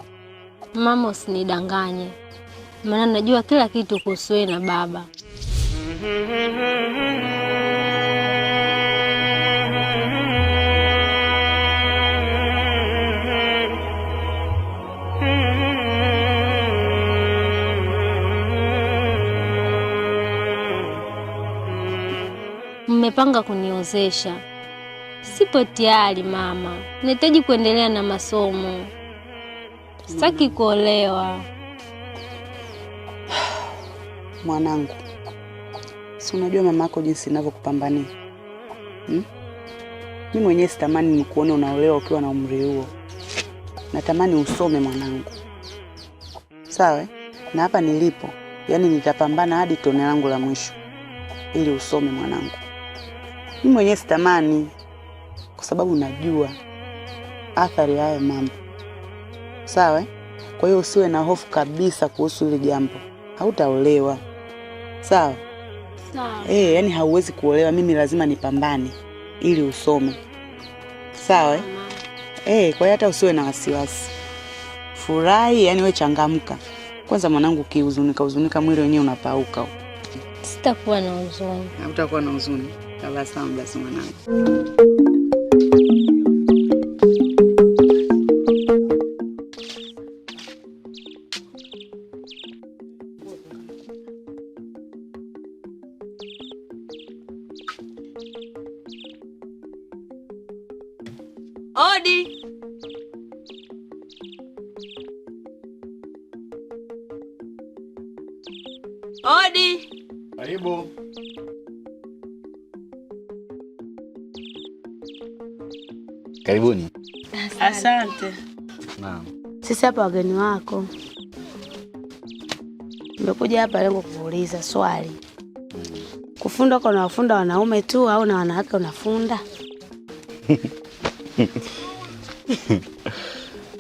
Speaker 7: Mama, usinidanganye. Maana najua kila kitu kuhusu wewe na baba. Mmepanga kuniozesha. Sipo tayari mama. Nahitaji kuendelea na masomo. Sitaki kuolewa.
Speaker 6: Mwanangu, si unajua mamako jinsi ninavyokupambania? Mimi mwenyewe sitamani nikuone unaolewa ukiwa na umri huo. Natamani usome mwanangu. Sawa? Na hapa nilipo, yani nitapambana hadi tone langu la mwisho ili usome mwanangu. Mimi mwenyewe sitamani kwa sababu najua athari haya mambo. Sawa? Kwa hiyo usiwe na hofu kabisa kuhusu hili jambo. Hautaolewa. Sawa?
Speaker 7: Sawa.
Speaker 6: Yani hauwezi kuolewa, mimi lazima nipambane ili usome. Sawa? Kwa hiyo hata usiwe na wasiwasi. Furahi, yani wewe changamka. Kwanza mwanangu, ukihuzunika mwili wenyewe unapauka.
Speaker 7: Sitakuwa na huzuni.
Speaker 6: Hautakuwa na huzuni. Tabasamu basi mwanangu.
Speaker 10: Odi. Odi.
Speaker 3: Karibu.
Speaker 1: Karibuni.
Speaker 10: Asante.
Speaker 1: Naam.
Speaker 8: Sisi hapa wageni wako. Nimekuja hapa lengo kuuliza swali. Kufunda kwa unafunda wanaume tu au na wanawake unafunda?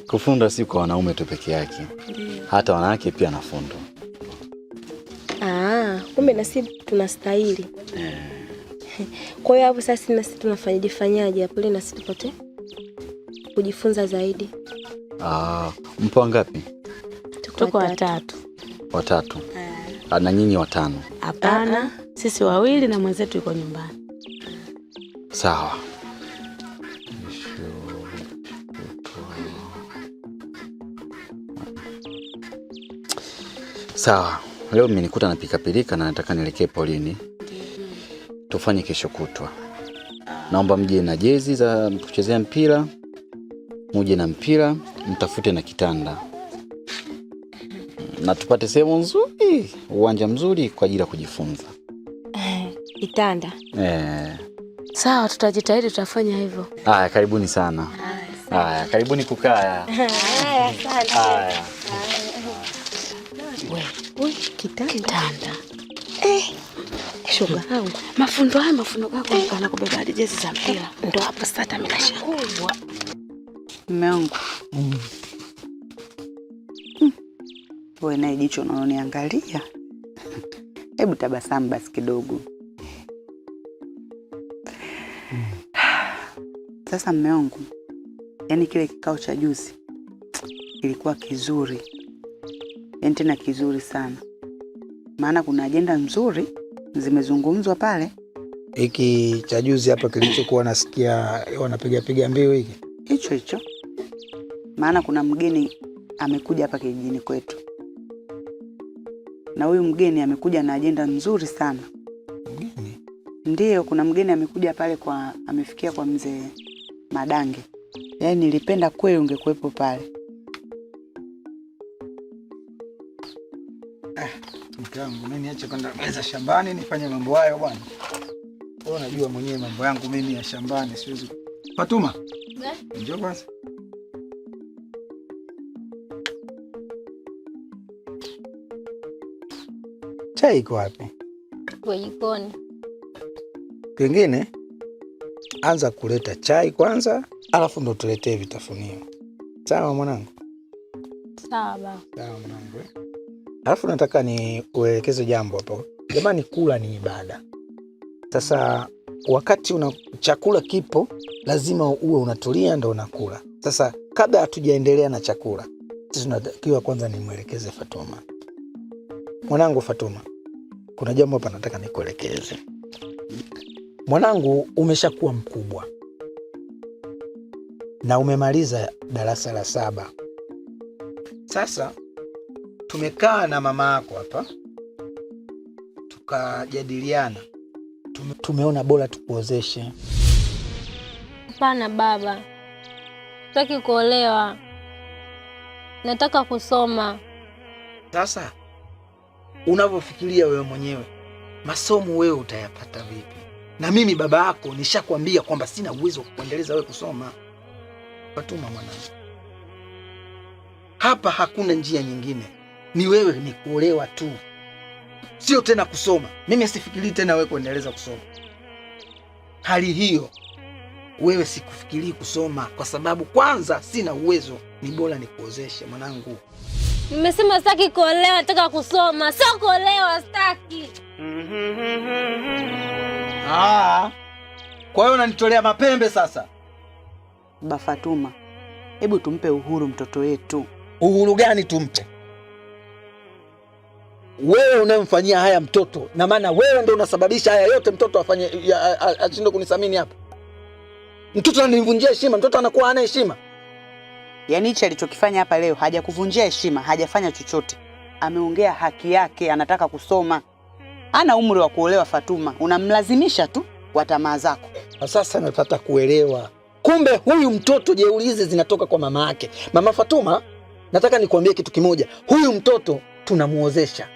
Speaker 1: Kufunda si kwa wanaume tu peke yake. Hata wanawake pia nafundwa.
Speaker 13: Kumbe na sisi tunastahili. Kwa hiyo hapo sasa na sisi tunafanyaje hapo ili na sisi tupate kujifunza zaidi?
Speaker 1: Mpo wangapi?
Speaker 8: Tuko watatu.
Speaker 1: Watatu. Na nyinyi watano?
Speaker 8: Hapana, sisi wawili na mwenzetu yuko nyumbani.
Speaker 1: Sawa. Sawa. Leo mmenikuta na pilika na nataka nielekee polini. Tufanye kesho kutwa. Naomba mje na jezi za kuchezea mpira. Muje na mpira, mtafute na kitanda. Na tupate sehemu nzuri, uwanja mzuri kwa ajili ya kujifunza.
Speaker 13: Kitanda.
Speaker 8: Sawa, tutajitahidi tutafanya hivyo.
Speaker 1: Karibuni sana. Haya, karibuni kukaa.
Speaker 13: Haya, asante.
Speaker 1: Haya.
Speaker 6: Wewe, kitanda. Shoga yangu, mafundo yako kana kubeba hadi jezi za mpira. Ndio hapo sasa mikasha kubwa. Mume wangu. Wewe naye jicho unaloniangalia. Hebu tabasamu basi kidogo. Sasa mume wangu, yani kile kikao cha juzi kilikuwa kizuri. Yani tena kizuri sana. Maana kuna ajenda nzuri zimezungumzwa pale.
Speaker 15: Hiki cha juzi hapa kilichokuwa nasikia wanapiga mbiu hiki.
Speaker 6: Hicho. Maana kuna mgeni amekuja hapa kijijini kwetu. Na huyu mgeni amekuja na ajenda nzuri sana.
Speaker 15: Mgeni?
Speaker 6: Ndiyo, kuna mgeni amekuja pale amefikia kwa mzee Madange. Yaani nilipenda kweli ungekuepo pale.
Speaker 15: Mkangu, mimi niache kwenda meza shambani nifanye mambo hayo bwana. Wewe unajua mwenyewe mambo yangu mimi ya shambani siwezi. Fatuma. Njoo basi. Chai iko wapi?
Speaker 7: Kwa jikoni.
Speaker 15: Kingine anza kuleta chai kwanza, alafu ndo tuletee vitafunio. Sawa mwanangu?
Speaker 7: Sawa baba.
Speaker 15: Sawa mwanangu. Alafu nataka ni uelekeze jambo hapo. Jamani, kula ni ibada. Sasa wakati chakula kipo, lazima uwe unatulia ndo unakula. Sasa kabla hatujaendelea na chakula, sisi tunatakiwa kwanza nimwelekeze Fatuma. Mwanangu Fatuma, kuna jambo hapa nataka nikuelekeze. Mwanangu, umeshakuwa mkubwa na umemaliza darasa la 7. Sasa tumekaa na mama yako hapa tukajadiliana, tumeona bora tukuozeshe.
Speaker 7: Hapana baba, sitaki kuolewa, nataka kusoma.
Speaker 15: Sasa unavyofikiria wewe mwenyewe, masomo wewe utayapata vipi? Na mimi baba yako nishakwambia kwamba sina uwezo wa kuendeleza wewe kusoma. Fatuma mwanangu, hapa hakuna njia nyingine, ni wewe ni kuolewa tu, sio tena kusoma. Mimi sifikirii tena wewe kuendeleza kusoma. Hali hiyo wewe sikufikirii kusoma, kwa sababu kwanza sina uwezo, ni bora nikuozeshe mwanangu.
Speaker 7: Nimesema sitaki kuolewa, nataka kusoma, sio kuolewa, sitaki.
Speaker 15: Kwa hiyo unanitolea mapembe sasa?
Speaker 6: Baba Fatuma, hebu tumpe uhuru mtoto wetu.
Speaker 15: Uhuru gani tumpe? Wewe unamfanyia haya mtoto, na maana wewe ndio unasababisha haya yote mtoto afanye ashinde kunisamini hapa. Mtoto ananivunjia heshima, mtoto anakuwa hana heshima.
Speaker 6: Yaani hicho alichokifanya hapa leo hajakuvunjia heshima, hajafanya chochote. Ameongea haki yake, anataka kusoma. Hana umri wa kuolewa Fatuma, unamlazimisha tu kwa tamaa zako.
Speaker 15: Sasa nimepata kuelewa. Kumbe huyu mtoto jeuri hizi zinatoka kwa mama yake. Mama Fatuma, nataka nikwambie kitu kimoja. Huyu mtoto tunamuozesha.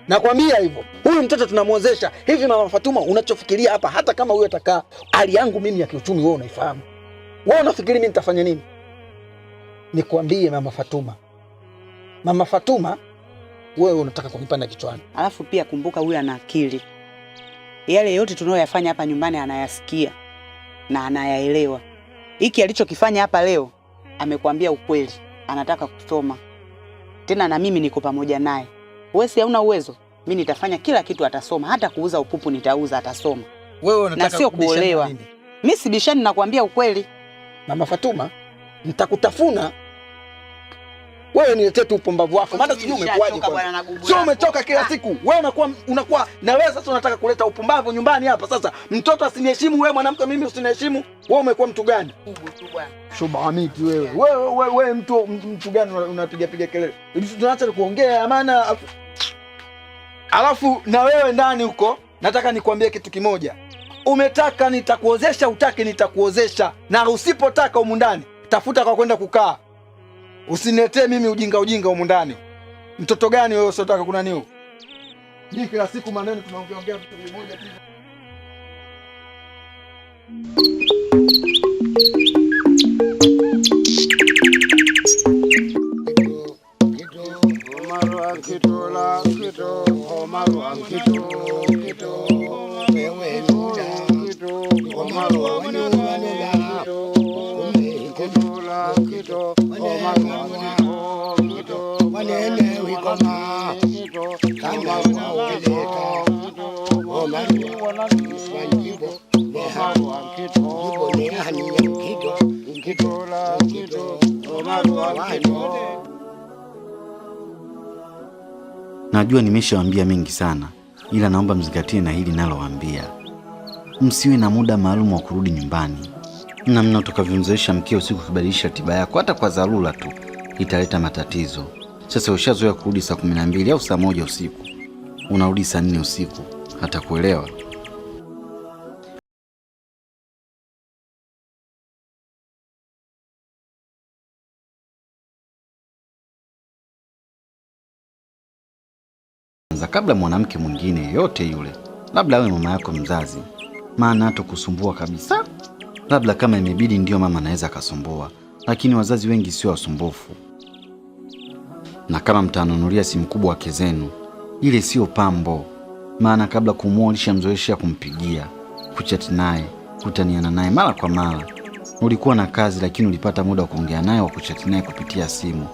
Speaker 15: Nakwambia hivyo. Huyu mtoto tunamuozesha. Hivi Mama Fatuma, unachofikiria hapa, hata kama huyu atakaa, hali yangu mimi ya kiuchumi wewe unaifahamu. Wewe unafikiri mimi nitafanya nini? Nikwambie Mama Fatuma. Mama Fatuma, wewe unataka kunipanda kichwani.
Speaker 6: Alafu pia kumbuka huyu ana akili. Yale yote tunayoyafanya hapa nyumbani anayasikia na anayaelewa. Hiki alichokifanya hapa leo, amekwambia ukweli. Anataka kusoma. Tena na mimi niko pamoja naye. Wewe si hauna uwezo? Mimi nitafanya kila kitu atasoma, hata kuuza upupu nitauza atasoma.
Speaker 15: Wewe unataka
Speaker 6: na sio kuolewa. Mimi sibishani, nakwambia ukweli.
Speaker 15: Mama Fatuma, nitakutafuna. Wewe niletee tu upumbavu wako. Maana sijui umekuaje kwa. Sio umetoka kila siku. Wewe unakuwa na wewe sasa unataka kuleta upumbavu nyumbani hapa sasa. Mtoto asiniheshimu, wewe mwanamke mimi usiniheshimu. Wewe umekuwa mtu gani? Shubahamiki wewe. Wewe mtu gani unapiga kelele? Hivi tunaacha kuongea maana alafu na wewe ndani huko nataka nikwambie kitu kimoja. Umetaka nitakuozesha, utaki nitakuozesha. Na usipotaka humu ndani, tafuta kwa kwenda kukaa. Usiniletee mimi ujinga humu ndani. Mtoto gani wewe usiotaka kuna nini? Ni kila siku maneno tunaongea vitu vimoja tu.
Speaker 11: Kitola kito omarwa kito kito wewe nuda kito omarwa wanela kitola kito omarwa kito wanene wikoma kito kama weleta omarwa wanjibo omarwa kito jibo ne haniya kito kitola kito omarwa kito.
Speaker 1: Najua nimeshawaambia mengi sana, ila naomba mzingatie na hili nalowaambia. Msiwe na muda maalum wa kurudi nyumbani. Namna utakavyomzoesha mkeo usiku kubadilisha tiba yako hata kwa dharura tu italeta matatizo. Sasa ushazoea kurudi saa 12 au saa 1 usiku. Unarudi saa 4 usiku. Hata kuelewa. Kabla mwanamke mwingine yote yule, labda awe mama yako mzazi, maana hata kusumbua kabisa. Labda kama imebidi ndio mama anaweza akasumbua, lakini wazazi wengi sio wasumbufu. Na kama mtanunulia simu kubwa wake zenu, ile sio pambo, maana kabla kumuoa ulishamzoesha kumpigia, kuchat naye, kutaniana naye mara kwa mara. Ulikuwa na kazi lakini ulipata muda wa kuongea naye, wa kuchat naye kupitia simu.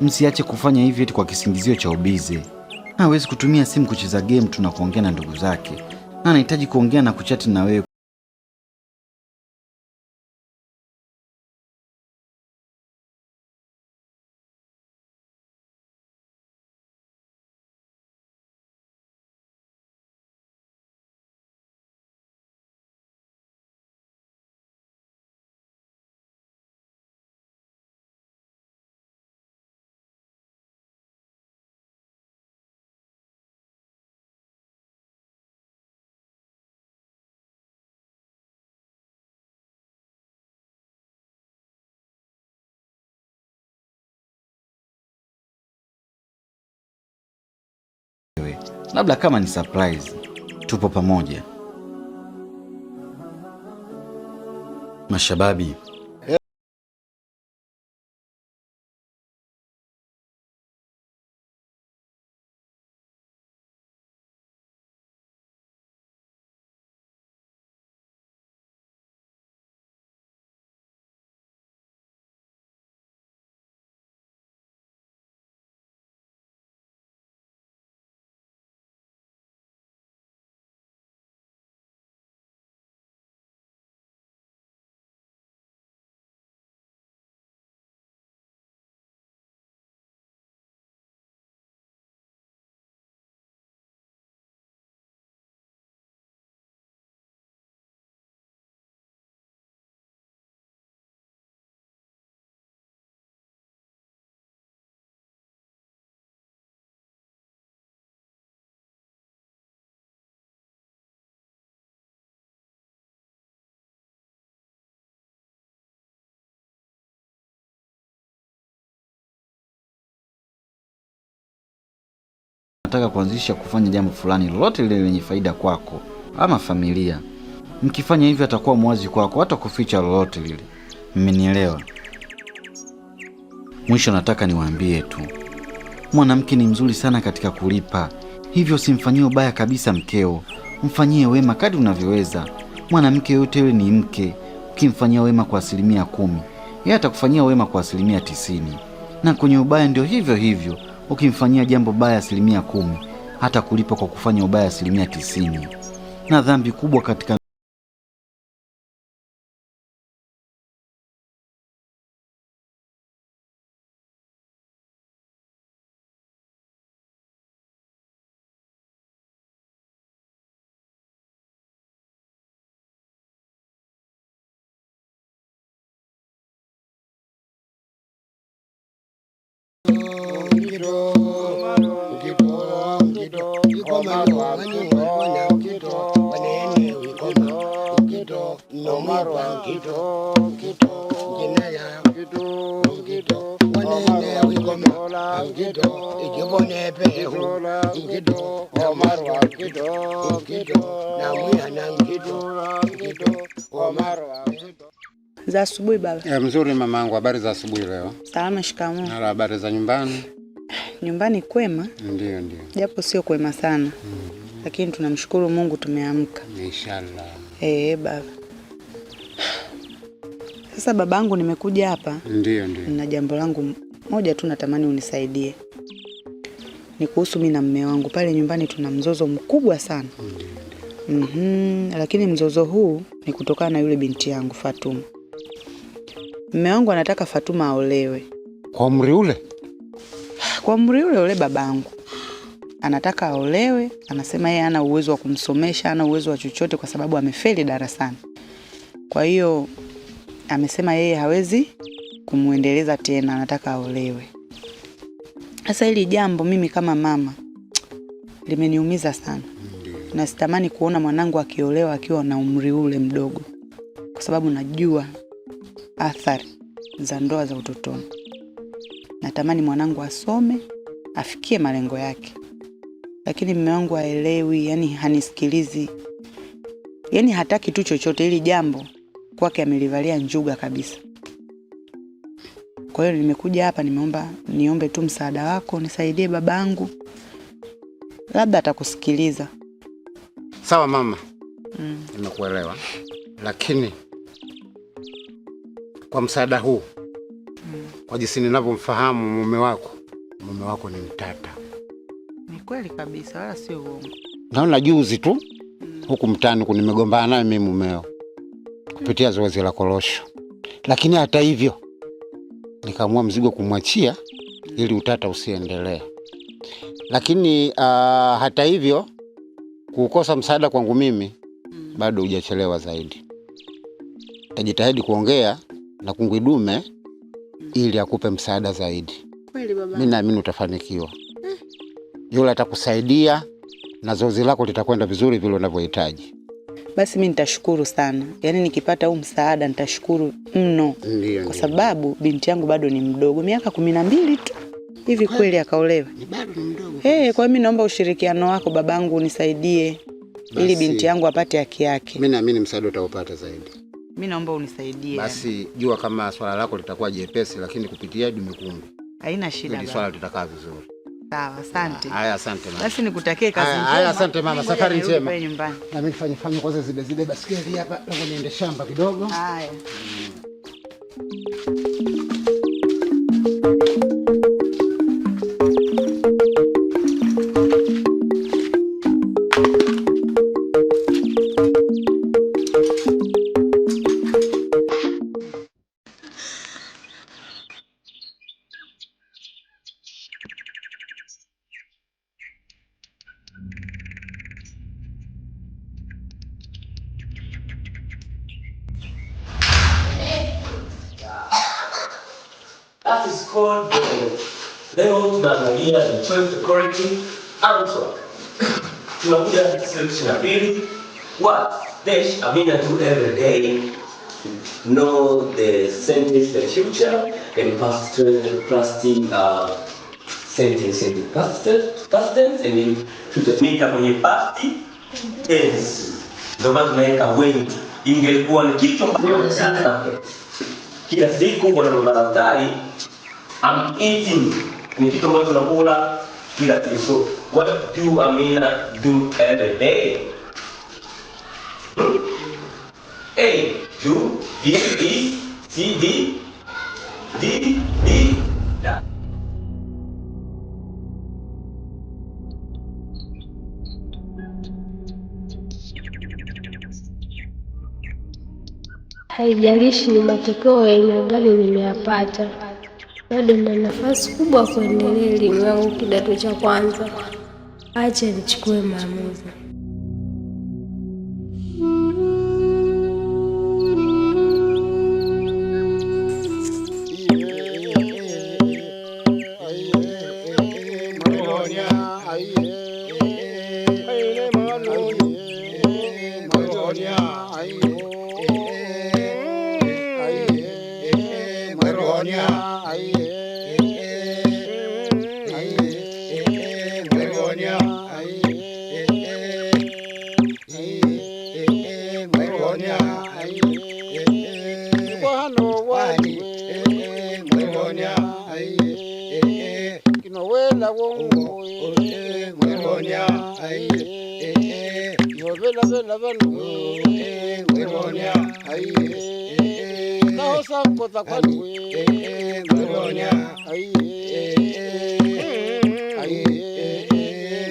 Speaker 1: Msiache kufanya hivyo eti kwa kisingizio cha ubize. Hawezi kutumia simu kucheza game tu na kuongea na ndugu zake. Na anahitaji kuongea na kuchati na wewe. Labda kama ni surprise, tupo pamoja. Mashababi. Nataka kuanzisha kufanya jambo fulani lolote lile lenye faida kwako ama familia. Mkifanya hivyo atakuwa mwazi kwako, hata kuficha lolote lile. Mmenielewa? Mwisho nataka niwaambie tu, mwanamke ni mzuri sana katika kulipa. Hivyo simfanyie ubaya kabisa mkeo. Mfanyie wema kadri unavyoweza. Mwanamke yote yule ni mke. Ukimfanyia wema kwa 10%, yeye atakufanyia wema kwa 90%. Na kwenye ubaya ndio hivyo hivyo. Ukimfanyia jambo baya 10%, hata kulipa kwa kufanya ubaya 90%. Na dhambi kubwa katika
Speaker 6: za asubuhi baba.
Speaker 3: Mzuri mamangu, habari za asubuhi leo?
Speaker 6: Salama, shikamoo.
Speaker 3: Na habari za nyumbani?
Speaker 6: Nyumbani kwema?
Speaker 3: Ndio.
Speaker 6: Japo sio kwema sana. Lakini tunamshukuru Mungu tumeamka.
Speaker 3: Inshallah.
Speaker 6: Baba. Sasa babangu nimekuja hapa.
Speaker 3: Ndio.
Speaker 6: Na jambo langu moja tu natamani unisaidie. Ni kuhusu mimi na mume wangu. Pale nyumbani tuna mzozo mkubwa sana. Lakini mzozo huu ni kutokana na yule binti yangu Fatuma. Mume wangu anataka Fatuma aolewe.
Speaker 3: Kwa umri ule?
Speaker 6: Kwa umri ule babangu. Anataka aolewe, anasema yeye hana uwezo wa kumsomesha, hana uwezo wa chochote kwa sababu amefeli darasani. Kwa hiyo amesema yeye hawezi kumuendeleza tena, anataka aolewe. Sasa hili jambo mimi kama mama limeniumiza sana. Na sitamani kuona mwanangu akiolewa akiwa na umri ule mdogo. Kwa sababu najua athari za ndoa za utotoni. Natamani mwanangu asome, afikie malengo yake. Lakini mume wangu haelewi, yani hanisikilizi. Yani hataki tu chochote, hili jambo kwake amelivalia njuga kabisa. Kwa hiyo nimekuja hapa niombe tu msaada wako, nisaidie babangu. Labda atakusikiliza.
Speaker 3: Sawa mama. Nimekuelewa. Lakini kwa msaada huu, kwa jinsi ninavyomfahamu mume wako ni mtata.
Speaker 6: Ni kweli kabisa, wala sio uongo.
Speaker 3: Naona juzi tu huku mtaani nimegombana naye mimi mumeo kupitia zoezi la korosho. Lakini hata hivyo nikaamua mzigo kumwachia ili utata usiendelee. Lakini hata hivyo kukosa msaada kwangu mimi bado hujachelewa zaidi. Tajitahidi kuongea na kungwi dume ili akupe msaada zaidi.
Speaker 6: Kweli baba.
Speaker 3: Mimi naamini utafanikiwa. Yule atakusaidia na zoezi lako litakwenda vizuri vile unavyohitaji.
Speaker 6: Basi mimi nitashukuru sana. Yaani nikipata huu msaada nitashukuru mno. Kwa sababu binti yangu bado ni mdogo, miaka 12 tu. Hivi kweli akaolewa?
Speaker 3: Ni bado ni mdogo.
Speaker 6: Kwa hiyo mimi naomba ushirikiano wako babangu, unisaidie ili binti yangu apate haki yake.
Speaker 3: Mimi naamini msaada utaupata zaidi.
Speaker 6: Mimi naomba unisaidie.
Speaker 3: Basi jua kama swala lako litakuwa jepesi, lakini kupitia Dume Kungwi
Speaker 6: haina shida.
Speaker 3: Ili swala litakaa vizuri.
Speaker 6: Sawa, asante.
Speaker 3: Haya, asante mama.
Speaker 6: Basi nikutakie kazi njema.
Speaker 3: Haya, asante mama, safari njema.
Speaker 6: Na
Speaker 3: mimi nifanye kwanza zile basikeli hapa, nataka niende shamba kidogo.
Speaker 6: Haya.
Speaker 16: That is called leo tunaangalia the 12th correcting answer. Tunakuja section ya pili. What dash Amina do every day? Know the sentence, the future, and past sentence in the past tense, and then tutamika kwenye past tense. Ndio maana tunaweka when. Ingekuwa ni kitu ambacho sana. Kila siku kuna madaftari I'm eating. Ni kitu ambacho tunakula kila siku. So what do Amina do every day? A. Do. B. E. C. D. D. D. Da.
Speaker 7: Haijalishi ni matokeo ya aina gani nimeyapata, bado na nafasi kubwa kuendelea elimu yangu kidato cha kwanza. Acha nichukue maamuzi.
Speaker 11: Yovela wongo mweronya ai Yovela vela vanu mweronya ai Nao sankota kwani mweronya ai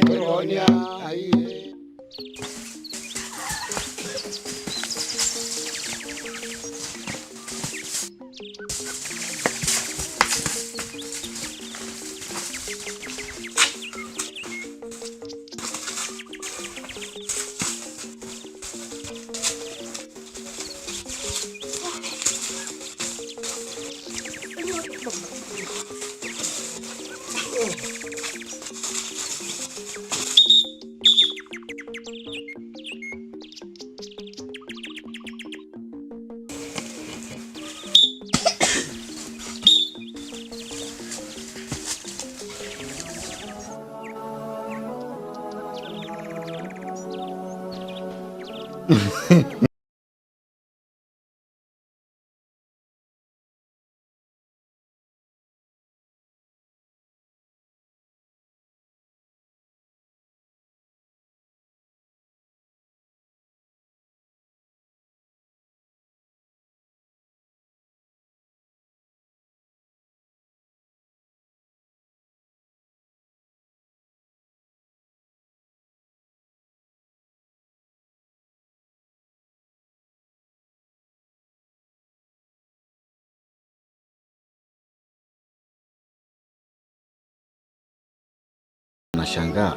Speaker 11: mweronya ai
Speaker 1: Nashangaa.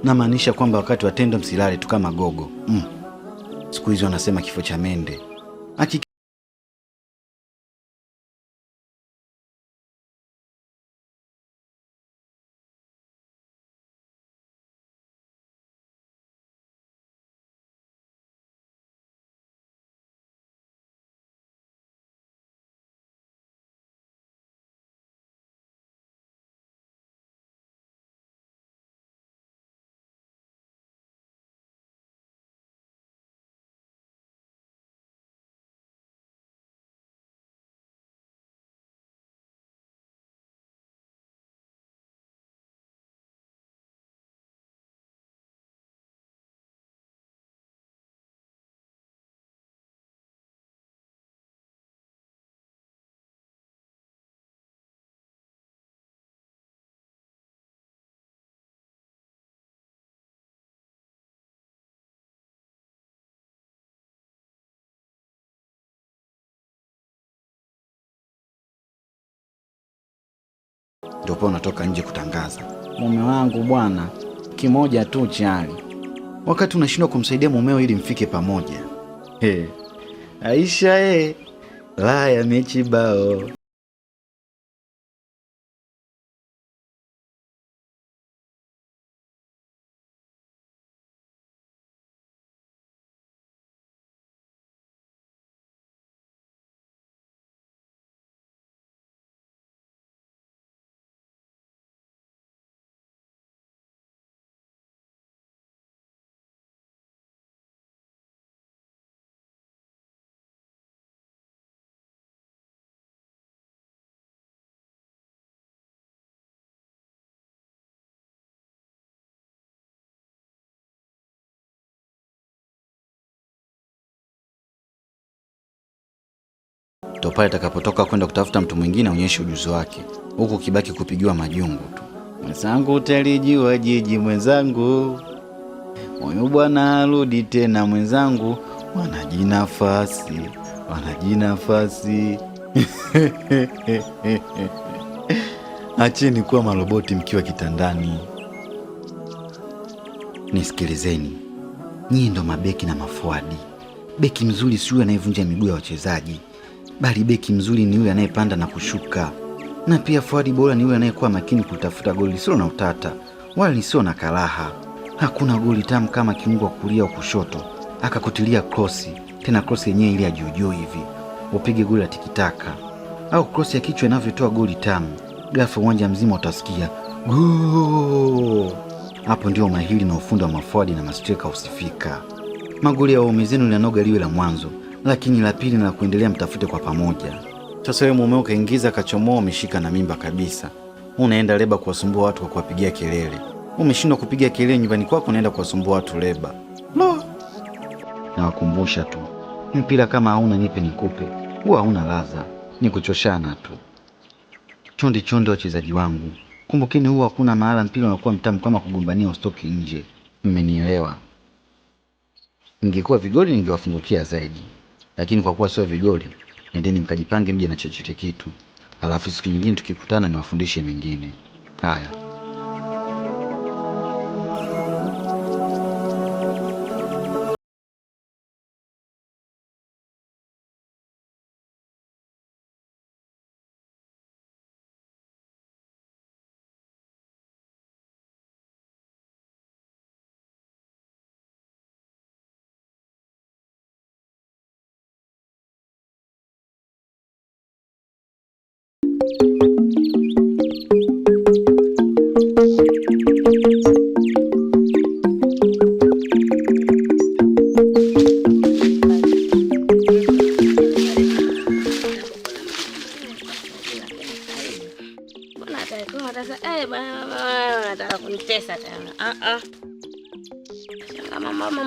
Speaker 1: Namaanisha kwamba wakati wa tendo msilale tu kama gogo. Siku hizo wanasema kifo cha mende. Ndio po unatoka nje kutangaza, mume wangu bwana, kimoja tu chali, wakati unashindwa kumsaidia mumeo ili mfike pamoja. Aisha laya mechi bao. Ndio pale atakapotoka kwenda kutafuta mtu mwingine aonyeshe ujuzi wake, huku kibaki kupigiwa majungu tu. Mwenzangu utalijua jiji mwenzangu, moyo bwana arudi tena mwenzangu, wanajinafasi. Acheni kuwa maroboti mkiwa kitandani. Nisikilizeni, nyinyi ndo mabeki na mafuadi. Beki mzuri si yule anayevunja miguu ya wachezaji, bali beki mzuri ni yule anayepanda na kushuka. Na pia fuadi bora ni yule anayekuwa makini kutafuta goli lisilo na utata wala lisilo na karaha. Hakuna goli tamu kama kiungo kulia au kushoto akakutilia krosi, tena krosi yenyewe ile ya juu hivi, upige goli la tikitaka, au krosi ya kichwa inavyotoa goli tamu. Ghafla uwanja mzima utasikia gol. Hapo ndio mahili na ufundi wa mafuadi na mastreka usifika. Magoli ya waume zenu linanoga liwe la mwanzo, lakini la pili na la kuendelea mtafute kwa pamoja. Sasa wewe mumeo kaingiza kachomoa, umeshika na mimba kabisa. Unaenda leba kuwasumbua watu kwa kuwapigia kelele. Umeshindwa kupiga kelele nyumbani kwako, unaenda kuwasumbua watu leba. Lo. Nawakumbusha tu. Mpira kama hauna nipe nikupe. Huwa hauna ladha. Ni kuchoshana tu. Chonde wachezaji wangu. Kumbukeni huwa hakuna mahala mpira unakuwa mtamu kama kugombania ustoki nje. Mmenielewa? Ningekuwa vigoli ningewafungukia zaidi. Lakini kwa kuwa sio vigoli, nendeni mkajipange mje na chochote kitu. Alafu siku nyingine tukikutana niwafundishe mengine. Haya.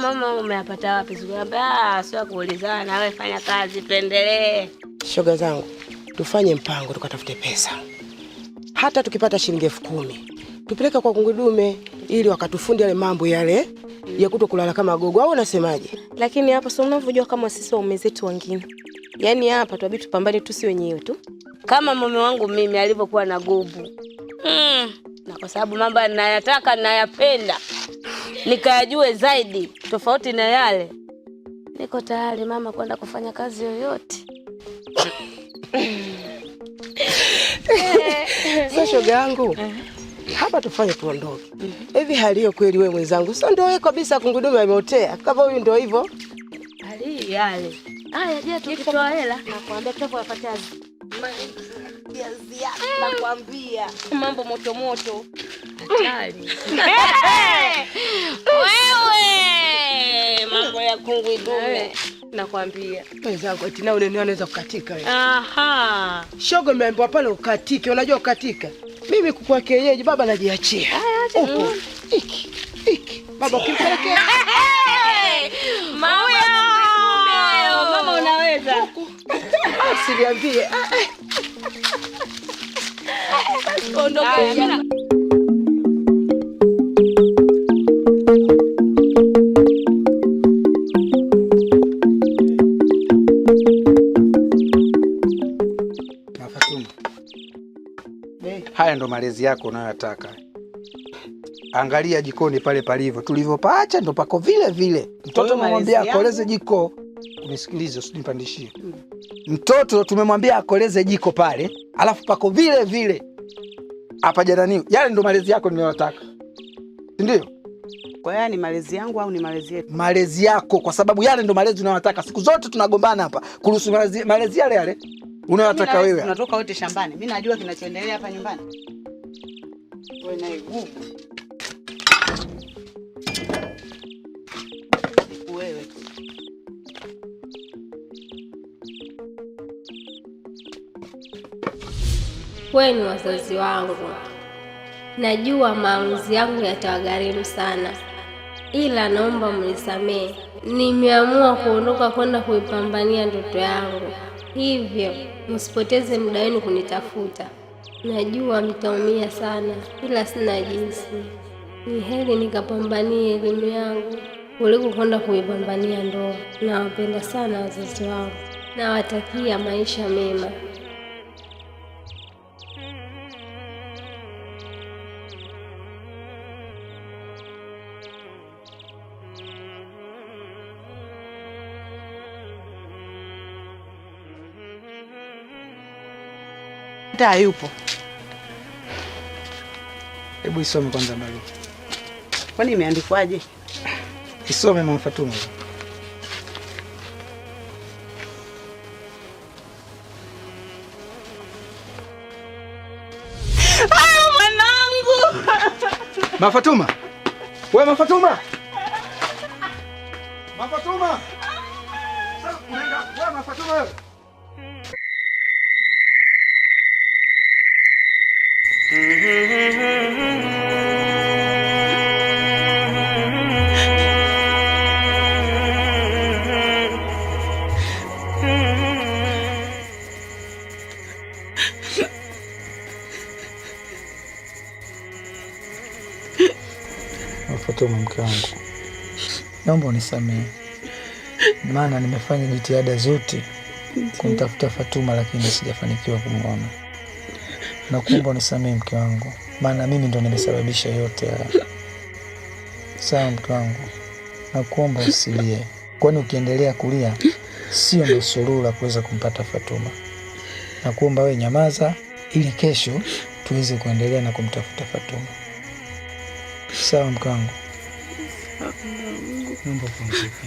Speaker 10: Mama umeyapata wapi? Sikwambia sio kuulizana, wewe fanya kazi tuendelee.
Speaker 9: Shoga zangu, tufanye mpango tukatafute pesa. Hata tukipata shilingi 10,000, tupeleke kwa kungwi dume ili wakatufundi yale mambo yale ya kutokulala kama gogo, au unasemaje?
Speaker 13: Lakini hapa sio unavyojua kama sisi waume zetu wengine. Yaani hapa tuabidi tupambane tu si wenyewe tu.
Speaker 10: Kama mume wangu mimi alivyokuwa na gubu. Na kwa sababu mambo ninayataka ninayapenda, nikayajue zaidi tofauti na yale, niko tayari mama kwenda kufanya kazi yoyote.
Speaker 9: Sasa shoga yangu, hapa tufanye tuondoke. Hivi hali hiyo kweli wewe mwenzangu? Sio ndio wewe kabisa kungudume ameotea. Kama huyu ndio hivyo.
Speaker 10: Hali yale. Haya je tukitoa hela na kuambia tutapata
Speaker 9: Kiazia nakwambia
Speaker 10: mambo moto moto. Hatari. Wewe mambo ya kungwi dume nakwambia.
Speaker 9: Mwenzangu eti na unene anaweza kukatika wewe.
Speaker 10: Aha.
Speaker 9: Shoga nimeambiwa pale ukatike, unajua ukatika. Mimi kukua kienyeji baba najiachia. Upo. Iki. Baba ukimpelekea.
Speaker 10: Mama unaweza.
Speaker 9: Usiniambie.
Speaker 10: Ondoka.
Speaker 15: Haya ndo malezi yako unayotaka. Angalia jikoni pale palivyo. Tulivyopaacha ndo pako vile vile. Mtoto tumemwambia akoleze jiko. Unisikilize usinipandishie. Mtoto tumemwambia akoleze jiko pale, alafu pako vile vile. Hapa janani. Yale ndo malezi yako ninayotaka. Ndio?
Speaker 6: Kwa hiyo ni malezi yangu au ni malezi yetu?
Speaker 15: Malezi yako, kwa sababu yale ndo malezi unayotaka. Siku zote tunagombana hapa kuhusu malezi yale unayotaka wewe.
Speaker 6: Tunatoka wote shambani. Mimi najua kinachoendelea hapa nyumbani. Wewe na igugu. Wewe.
Speaker 7: Wewe ni wazazi wangu. Najua maamuzi yangu yatawagharimu sana, ila naomba mnisamehe. Nimeamua kuondoka kwenda kuipambania ndoto yangu, hivyo msipoteze muda wenu kunitafuta. Najua mtaumia sana, ila sina jinsi. Ni heri nikapambanie elimu yangu kuliko kwenda kuipambania ndoa. Nawapenda sana wazazi wangu, nawatakia maisha mema.
Speaker 9: Hata yupo.
Speaker 15: Hebu isome kwanza barua.
Speaker 6: Kwani imeandikwaje?
Speaker 15: Isome Mama Fatuma.
Speaker 6: Mwanangu.
Speaker 15: Mama Fatuma. Wewe Mama Fatuma. Mama Fatuma. Sasa unaenda wewe Mama Fatuma wewe. Fatuma, mke wangu, naomba unisamehe, maana nimefanya jitihada zote kumtafuta Fatuma lakini sijafanikiwa kumwona. Nakuomba unisamehe mke wangu, maana mimi ndo nimesababisha yote haya. Sawa mke wangu, nakuomba usilie, kwani ukiendelea kulia sio ndo suluhu la kuweza kumpata Fatuma. Nakuomba wewe nyamaza, ili kesho tuweze kuendelea na kumtafuta Fatuma. Sawa mke wangu. Naomba pumzika.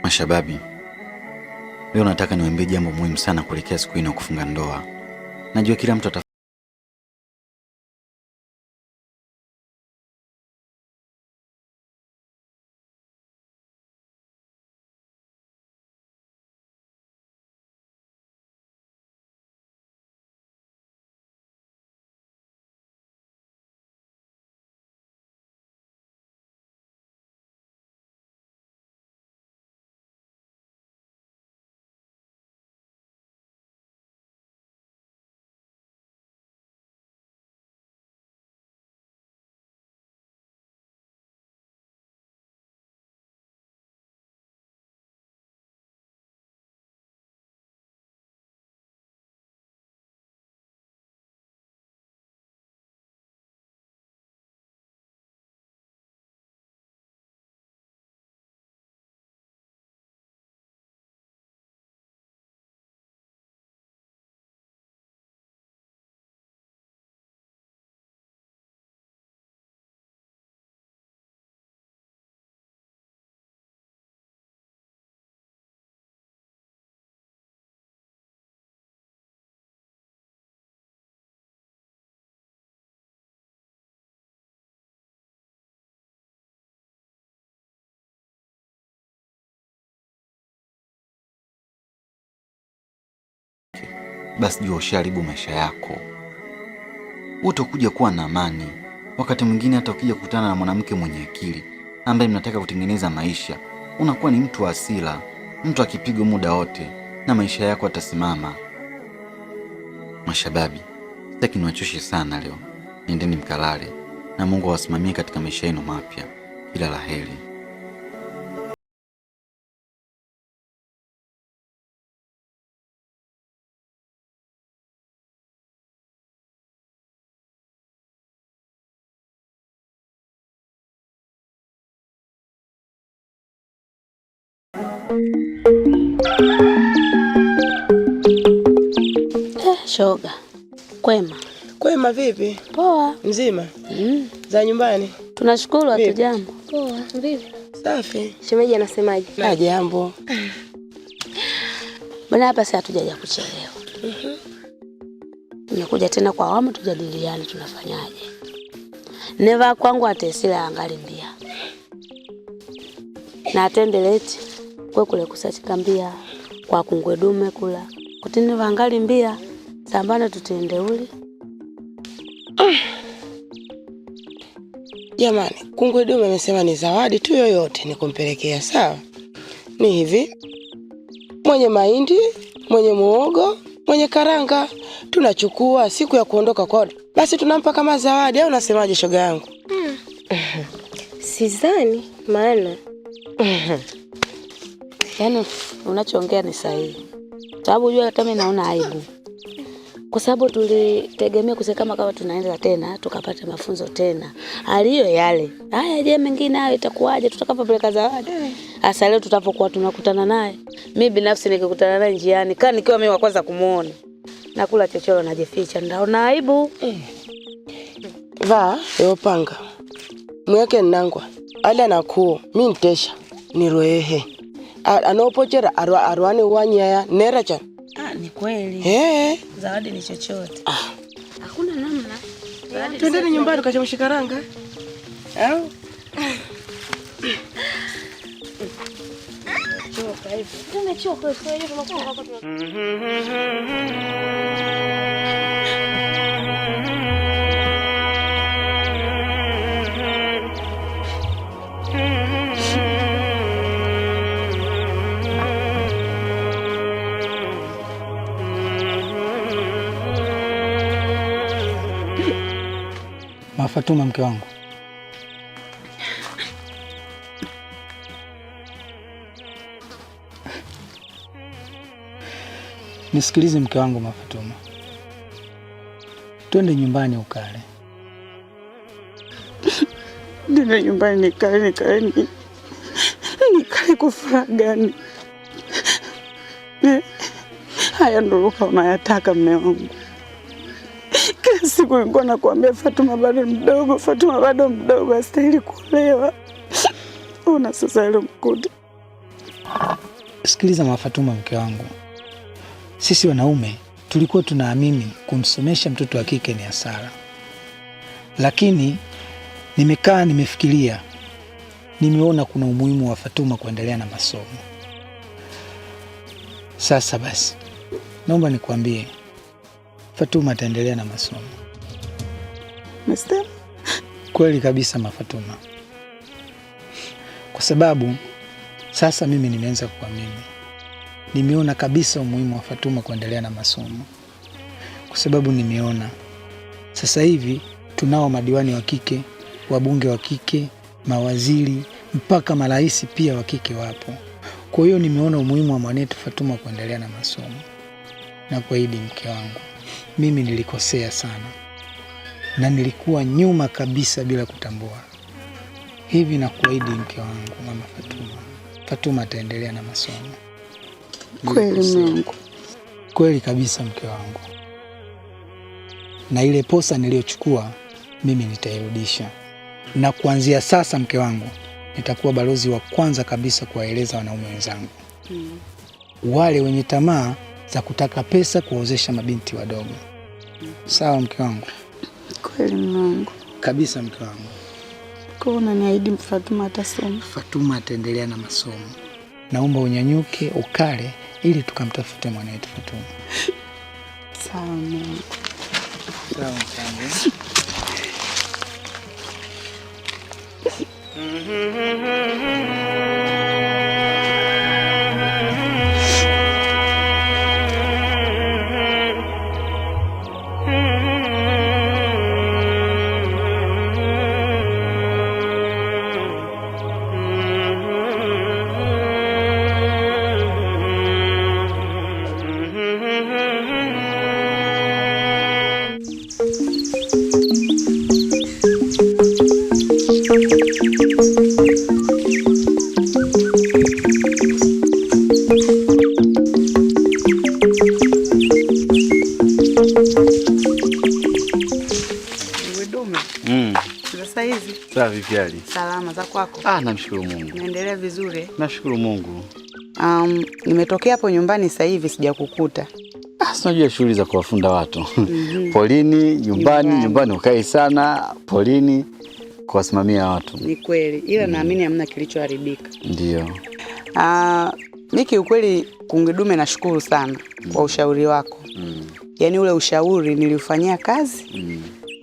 Speaker 1: Mashababi, leo nataka niwaambie jambo muhimu sana kuelekea siku hii ya kufunga ndoa. Najua kila mtu basi jua usharibu maisha yako. Utakuja kuwa na amani. Wakati mwingine hata ukija kukutana na mwanamke mwenye akili ambaye mnataka kutengeneza maisha, unakuwa ni mtu wa hasira, mtu akipigwa muda wote na maisha yako atasimama. Mashababi, sitaki niwachoshe sana leo. Nendeni mkalale na Mungu awasimamie katika maisha yenu mapya. Kila laheri.
Speaker 10: Shoga, kwema?
Speaker 9: Kwema vipi?
Speaker 10: Poa.
Speaker 9: Mzima? Za nyumbani?
Speaker 10: Tunashukuru, hatujambo.
Speaker 13: Poa, vipi?
Speaker 9: Safi.
Speaker 13: Shemeji anasemaje?
Speaker 9: Na jambo.
Speaker 10: Bwana hapa sasa hatujaja kuchelewa. Nimekuja tena kwa awamu tujadiliane tunafanyaje. Neva kwangu atesila angali mbia. Na atende leti kwe kule kusachikambia kwa kungwedume kula. Kutini vangali mbia sambana tutende uli.
Speaker 9: Jamani, kungwedume amesema ni zawadi tu yoyote ni kumpelekea, sawa? Ni hivi, mwenye mahindi, mwenye muogo, mwenye karanga, tunachukua siku ya kuondoka kwa basi tunampa kama zawadi. Au unasemaje shoga yangu?
Speaker 13: Sidhani, maana
Speaker 10: yaani unachoongea ni sahihi. Sababu unajua hata mimi naona aibu. Kwa sababu tulitegemea kama tunaenda tena tukapata mafunzo tena. Aliyo yale. Haya je, mengine hayo itakuwaje tutakapopeleka zawadi? Asa leo tutapokuwa tunakutana naye. Mimi binafsi nikikutana naye njiani, kama nikiwa mimi wa kwanza kumuona, nakula chochoro najificha, ndaona aibu.
Speaker 9: Va, yopanga. Mweke nangwa. Ala nakuo, mimi ntesha. Niroehe. Anopochera arwani wanyaya neracha.
Speaker 10: Ni kweli.
Speaker 9: Eh.
Speaker 10: Zawadi ni chochote.
Speaker 13: Hakuna namna.
Speaker 9: Twendeni nyumbani tukachemshe karanga. Au?
Speaker 8: Choka hivi. Tumechoka sasa hivi tunakuwa hapa
Speaker 15: Fatuma, mke wangu, nisikilize mke wangu Mafatuma, twende nyumbani ukale.
Speaker 6: Ndio nyumbani nikale kwa furaha gani? Haya ndo unayataka mume wangu. Kila siku nilikuwa nakwambia Fatuma bado mdogo, hastahili kuolewa. Una sasa ile mkuta.
Speaker 15: Sikiliza Mafatuma, mke wangu, sisi wanaume tulikuwa tunaamini kumsomesha mtoto wa kike ni hasara, lakini nimefikiria, nimeona kuna umuhimu wa Fatuma kuendelea na masomo. Sasa basi, naomba nikwambie, Fatuma ataendelea na masomo.
Speaker 6: Mr.
Speaker 15: Kweli kabisa Mafatuma, kwa sababu sasa mimi nimeanza kuamini, nimeona kabisa umuhimu wa Fatuma kuendelea na masomo, kwa sababu nimeona sasa hivi tunao madiwani wa kike, wabunge wa kike, mawaziri, mpaka marais pia wa kike wapo. Kwa hiyo nimeona umuhimu wa mwanetu Fatuma kuendelea na masomo. Na kuahidi mke wangu, mimi nilikosea sana na nilikuwa nyuma kabisa bila kutambua. Hivi na kuahidi mke wangu, mama Fatuma ataendelea na masomo.
Speaker 6: Kweli Mungu?
Speaker 15: Kweli kabisa mke wangu. Na ile posa niliyochukua mimi nitairudisha. Na kuanzia sasa mke wangu, nitakuwa balozi wa kwanza kabisa kuwaeleza wanaume wenzangu, wale wenye tamaa za kutaka pesa kuozesha mabinti wadogo. Sawa mke wangu?
Speaker 6: Kweli Mungu.
Speaker 15: Kabisa mke wangu.
Speaker 6: Kwa unaniahidi Fatuma atasoma?
Speaker 15: Fatuma ataendelea na masomo. Naomba unyanyuke ukale ili tukamtafute mwanetu Fatuma.
Speaker 6: Sawa Mungu.
Speaker 15: Sawa mke.
Speaker 1: Sawa vipi hali?
Speaker 6: Salama za kwako?
Speaker 1: Namshukuru Mungu.
Speaker 6: Naendelea vizuri?
Speaker 1: Nashukuru Mungu.
Speaker 6: Nimetokea hapo nyumbani sasa hivi sijakukuta.
Speaker 1: Unajua shughuli za kuwafunda watu. Polini, nyumbani ukae sana, polini kuwasimamia watu.
Speaker 6: Ni kweli. Ila naamini hamna kilichoharibika.
Speaker 1: Ndio.
Speaker 6: Mimi kiukweli Kungidume nashukuru sana kwa ushauri wako. Yaani ule ushauri niliufanyia kazi.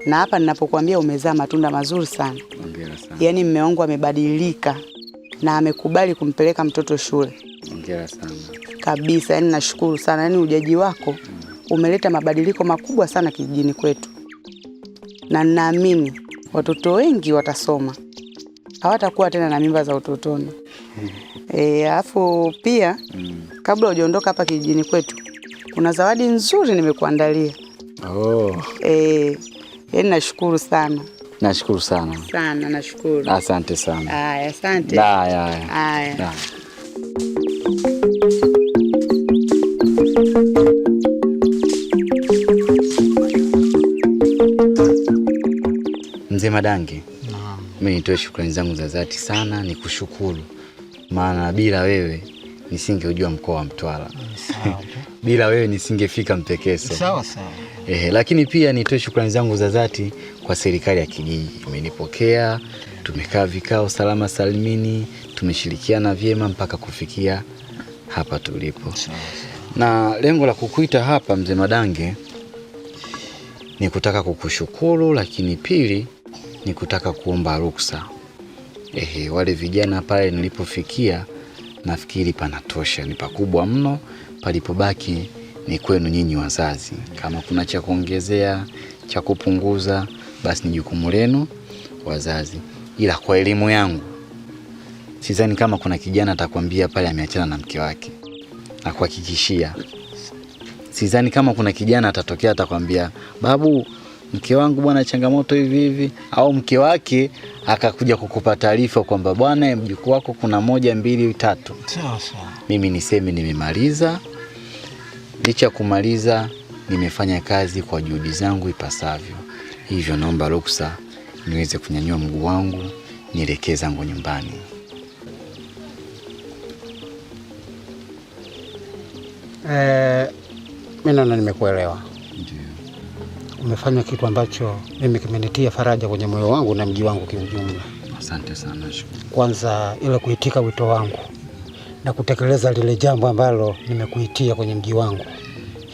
Speaker 6: Na hapa ninapokuambia umezaa matunda mazuri sana.
Speaker 1: Hongera sana.
Speaker 6: Yaani mume wangu amebadilika na amekubali kumpeleka mtoto shule.
Speaker 1: Hongera sana.
Speaker 6: Kabisa, yaani nashukuru sana. Yaani ujaji wako umeleta mabadiliko makubwa sana kijijini kwetu. Na ninaamini watoto wengi watasoma. Hawatakuwa tena na mimba za utotoni. Alafu pia kabla hujaondoka hapa kijijini kwetu, kuna zawadi nzuri nimekuandalia. Yaani nashukuru sana.
Speaker 1: Nashukuru sana.
Speaker 6: Sana nashukuru.
Speaker 1: Asante sana.
Speaker 6: Haya, asante.
Speaker 1: Haya. Mzee Madange. Mimi nitoe shukrani zangu za dhati sana, nikushukuru. Maana bila wewe nisingeujua mkoa wa Mtwara. Bila wewe nisingefika Mpekeso.
Speaker 3: Sawa.
Speaker 1: Lakini pia nitoe shukrani zangu za dhati kwa serikali ya kijiji. Imenipokea, tumekaa vikao salama salimini, tumeshirikiana vyema mpaka kufikia hapa tulipo. Na lengo la kukuita hapa Mzee Madange ni kutaka kukushukuru, lakini pili ni kutaka kuomba ruksa. Wale vijana pale nilipofikia nafikiri panatosha, ni pakubwa mno. Palipobaki ni kwenu nyinyi wazazi. Kama kuna cha kuongezea, cha kupunguza, basi ni jukumu lenu wazazi. Ila kwa elimu yangu, sidhani kama kuna kijana atakwambia pale ameachana na mke wake. Na kuhakikishia, sidhani kama kuna kijana atatokea atakwambia, babu, mke wangu bwana changamoto hivi hivi, au mke wake akakuja kukupa taarifa kwamba bwana mjukuu wako kuna 1 2 3.
Speaker 3: Sawa.
Speaker 1: Mimi niseme nimemaliza. Licha kumaliza, nimefanya kazi kwa juhudi zangu ipasavyo. Hivyo naomba ruksa niweze kunyanyua mguu wangu nielekee zangu nyumbani.
Speaker 3: Mimi naona nimekuelewa. Umefanya kitu ambacho mimi kimenitia faraja kwenye moyo wangu na mji wangu kiujumla.
Speaker 1: Asante sana, shukrani.
Speaker 3: Kwanza ile kuitika wito wangu na kutekeleza lile jambo ambalo nimekuitia kwenye mji wangu.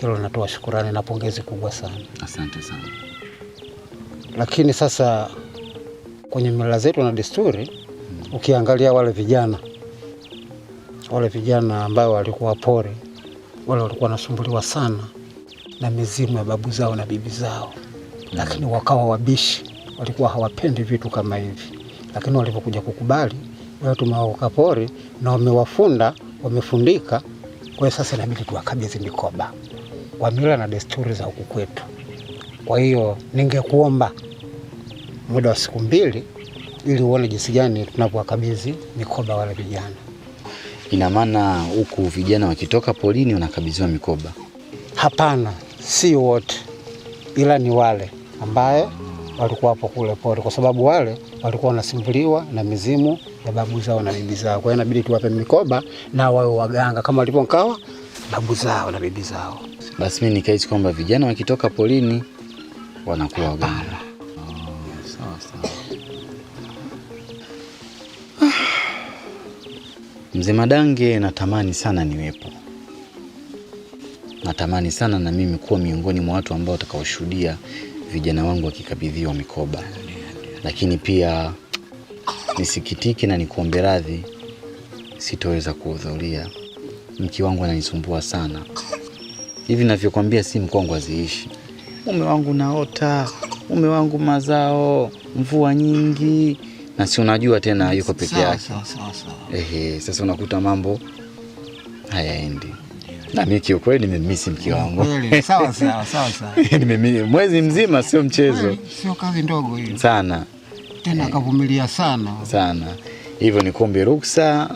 Speaker 3: Hilo natoa shukrani na pongezi kubwa sana.
Speaker 1: Asante sana.
Speaker 3: Lakini sasa kwenye mila zetu na desturi, ukiangalia wale vijana ambao walikuwa pori, wale walikuwa wanasumbuliwa sana na mizimu ya babu zao na bibi zao. Lakini wakawa wabishi, walikuwa hawapendi vitu kama hivi. Lakini walipokuja kukubali, wao tumewaweka pori na wamefundika. Kwa hiyo sasa inabidi tuwakabidhi mikoba kwa mila na desturi za huku kwetu. Kwa hiyo ningekuomba muda wa siku 2 ili uone jinsi gani tunapowakabidhi mikoba wale vijana.
Speaker 1: Ina maana huku vijana wakitoka polini wanakabidhiwa mikoba?
Speaker 3: Hapana, si wote, ila ni wale ambaye walikuwa hapo kule pori, kwa sababu wale walikuwa wanasumbuliwa na mizimu ya babu zao na bibi zao. Kwa hiyo inabidi tuwape mikoba na wawe waganga kama walivyokawa babu zao na bibi zao.
Speaker 1: Basi mimi nikahisi kwamba vijana wakitoka polini wanakuwa waganga. Sawa. Mzee Madange, natamani sana niwepo. Natamani sana na mimi kuwa miongoni mwa watu ambao watakaoshuhudia vijana wangu wakikabidhiwa mikoba. Lakini pia nisikitike na nikuombe radhi, sitoweza kuhudhuria. Mke wangu ananisumbua sana. Hivi ninavyokuambia si mkongo aziishi. Mume wangu naota, mume wangu mazao, mvua nyingi, na si unajua tena yuko peke yake. Sawa. Sasa unakuta mambo hayaendi. Na mimi kiukweli nimemisi mke wangu.
Speaker 3: Sawa.
Speaker 1: Mwezi mzima sio mchezo.
Speaker 3: Sio kazi ndogo hiyo.
Speaker 1: Sana.
Speaker 3: Tena akavumilia sana.
Speaker 1: Hivyo nikuombe ruksa,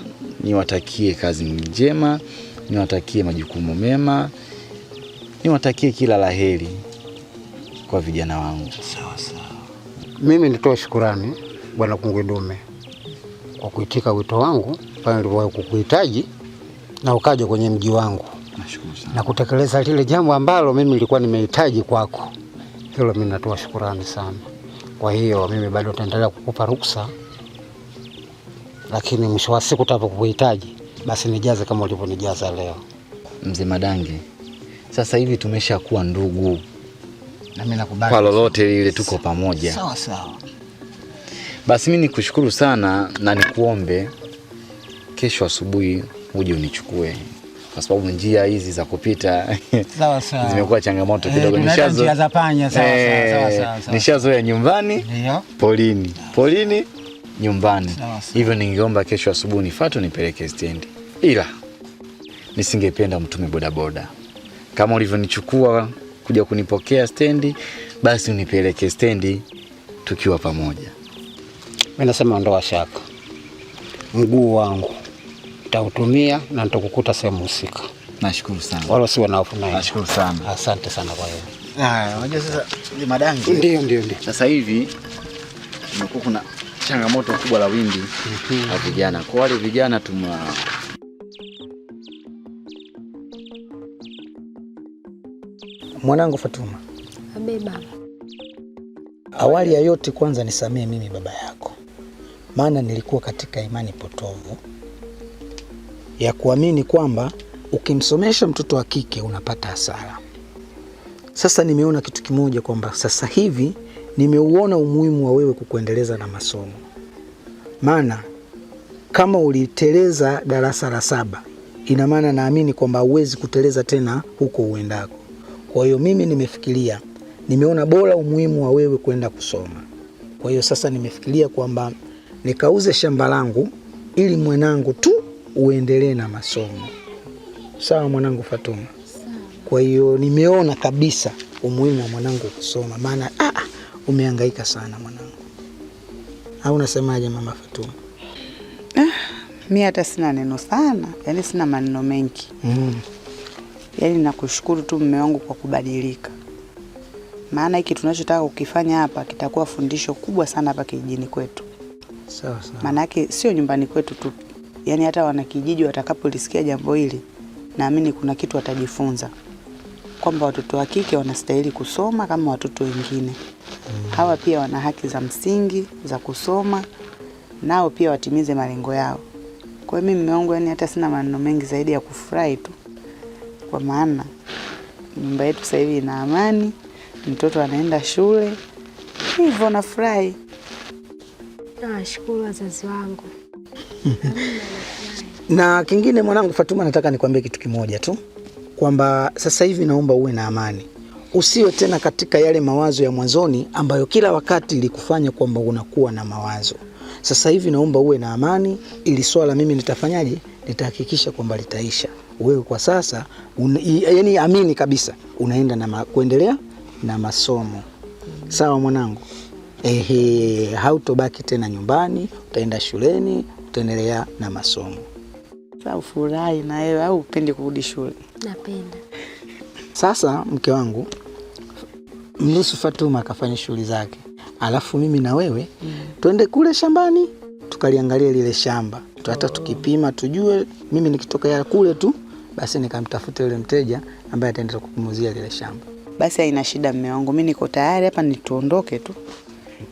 Speaker 1: niwatakie kazi njema, niwatakie majukumu mema, niwatakie kila laheri kwa vijana wangu.
Speaker 3: Sawa. Mimi nitoa shukrani Bwana Kungwi Dume kwa kuitika wito wangu pale nilipowahi kukuhitaji na ukaja kwenye mji wangu.
Speaker 1: Nashukuru sana.
Speaker 3: Na kutekeleza lile jambo ambalo mimi nilikuwa nimehitaji kwako. Hilo mimi natoa shukrani sana. Kwa hiyo mimi bado nitaendelea kukupa ruksa, lakini mwisho wa siku utakapokuhitaji basi nijaze kama ulivyonijaza leo.
Speaker 1: Mzee Madange, sasa hivi tumeshakuwa ndugu.
Speaker 3: Na mimi nakubali.
Speaker 1: Kwa lolote lile tuko pamoja.
Speaker 3: Sawa.
Speaker 1: Basi mimi nikushukuru sana na nikuombe kesho asubuhi uje unichukue, kwa sababu njia hizi za kupita zimekuwa changamoto kidogo. Nishazoea nyumbani, polini, nyumbani. Hivyo ningeomba kesho asubuhi nifuate nipeleke stendi. Ila nisingependa mtume bodaboda. Kama ulivyonichukua kuja kunipokea stendi, basi unipeleke stendi tukiwa pamoja.
Speaker 3: Mimi nasema ondoa shaka. Mguu wangu nitautumia na nitakukuta sehemu husika.
Speaker 1: Nashukuru sana.
Speaker 3: Wala usiwe na hofu naye.
Speaker 1: Nashukuru sana.
Speaker 3: Asante sana kwa hiyo.
Speaker 1: Unajua sasa Mzee Madange.
Speaker 3: Ndio.
Speaker 1: Sasa hivi kumekuwa kuna changamoto kubwa la wimbi la vijana. Kwa wale vijana
Speaker 15: Mwanangu Fatuma,
Speaker 7: nisamehe baba.
Speaker 15: Awali ya yote kwanza nisamehe mimi baba yako. Maana nilikuwa katika imani potovu ya kuamini kwamba ukimsomesha mtoto wa kike unapata hasara. Sasa nimeona kitu kimoja kwamba sasa hivi nimeuona umuhimu wa wewe kukuendeleza na masomo. Maana kama uliteleza darasa la 7, ina maana naamini kwamba huwezi kuteleza tena huko uendako. Kwa hiyo mimi nimefikiria, nimeona bora umuhimu wa wewe kwenda kusoma. Kwa hiyo sasa nimefikiria kwamba nikauze shamba langu ili mwanangu tu uendelee na masomo. Sawa mwanangu Fatuma? Kwa hiyo nimeona kabisa umuhimu wa mwanangu kusoma, maana umehangaika sana mwanangu. Au unasemaje mama Fatuma?
Speaker 6: Mimi hata sina neno sana, yani sina maneno mengi. Yani nakushukuru tu mume wangu kwa kubadilika. Maana hiki tunachotaka ukifanya hapa kitakuwa fundisho kubwa sana hapa kijijini kwetu.
Speaker 15: Sawa sawa.
Speaker 6: Maana yake sio nyumbani kwetu tu. Yani hata wanakijiji watakapolisikia jambo hili, naamini kuna kitu watajifunza. Kwamba watoto wa kike wanastahili kusoma kama watoto wengine. Hawa pia wana haki za msingi za kusoma, nao pia watimize malengo yao. Kwa mimi mume wangu yani hata sina maneno mengi zaidi ya kufurahi tu. Kwa maana nyumba yetu sasa hivi ina amani, mtoto anaenda shule. Hivyo nafurahi.
Speaker 7: Nashukuru wazazi wangu.
Speaker 15: Na kingine mwanangu Fatuma, nataka nikwambie kitu kimoja tu. Kwamba sasa hivi naomba uwe na amani. Usiwe tena katika yale mawazo ya mwanzoni ambayo kila wakati ilikufanya kwamba unakuwa na mawazo. Sasa hivi naomba uwe na amani, ili swala mimi nitafanyaje? Nitahakikisha kwamba litaisha. Wewe kwa sasa yani amini kabisa unaenda na kuendelea na masomo. Sawa mwanangu? Hautobaki tena nyumbani, utaenda shuleni, utaendelea na masomo.
Speaker 6: Sasa ufurahi na wewe au upende kurudi shule?
Speaker 7: Napenda.
Speaker 15: Sasa mke wangu, mruhusu Fatuma akafanye shughuli zake. Alafu mimi na wewe twende kule shambani tukaliangalia lile shamba. Hata tukipima tujue, mimi nikitoka ya kule tu basi nikamtafuta yule mteja ambaye ataenda kukumuuzia lile shamba.
Speaker 6: Basi haina shida mume wangu, mimi niko tayari hapa, nituondoke tu.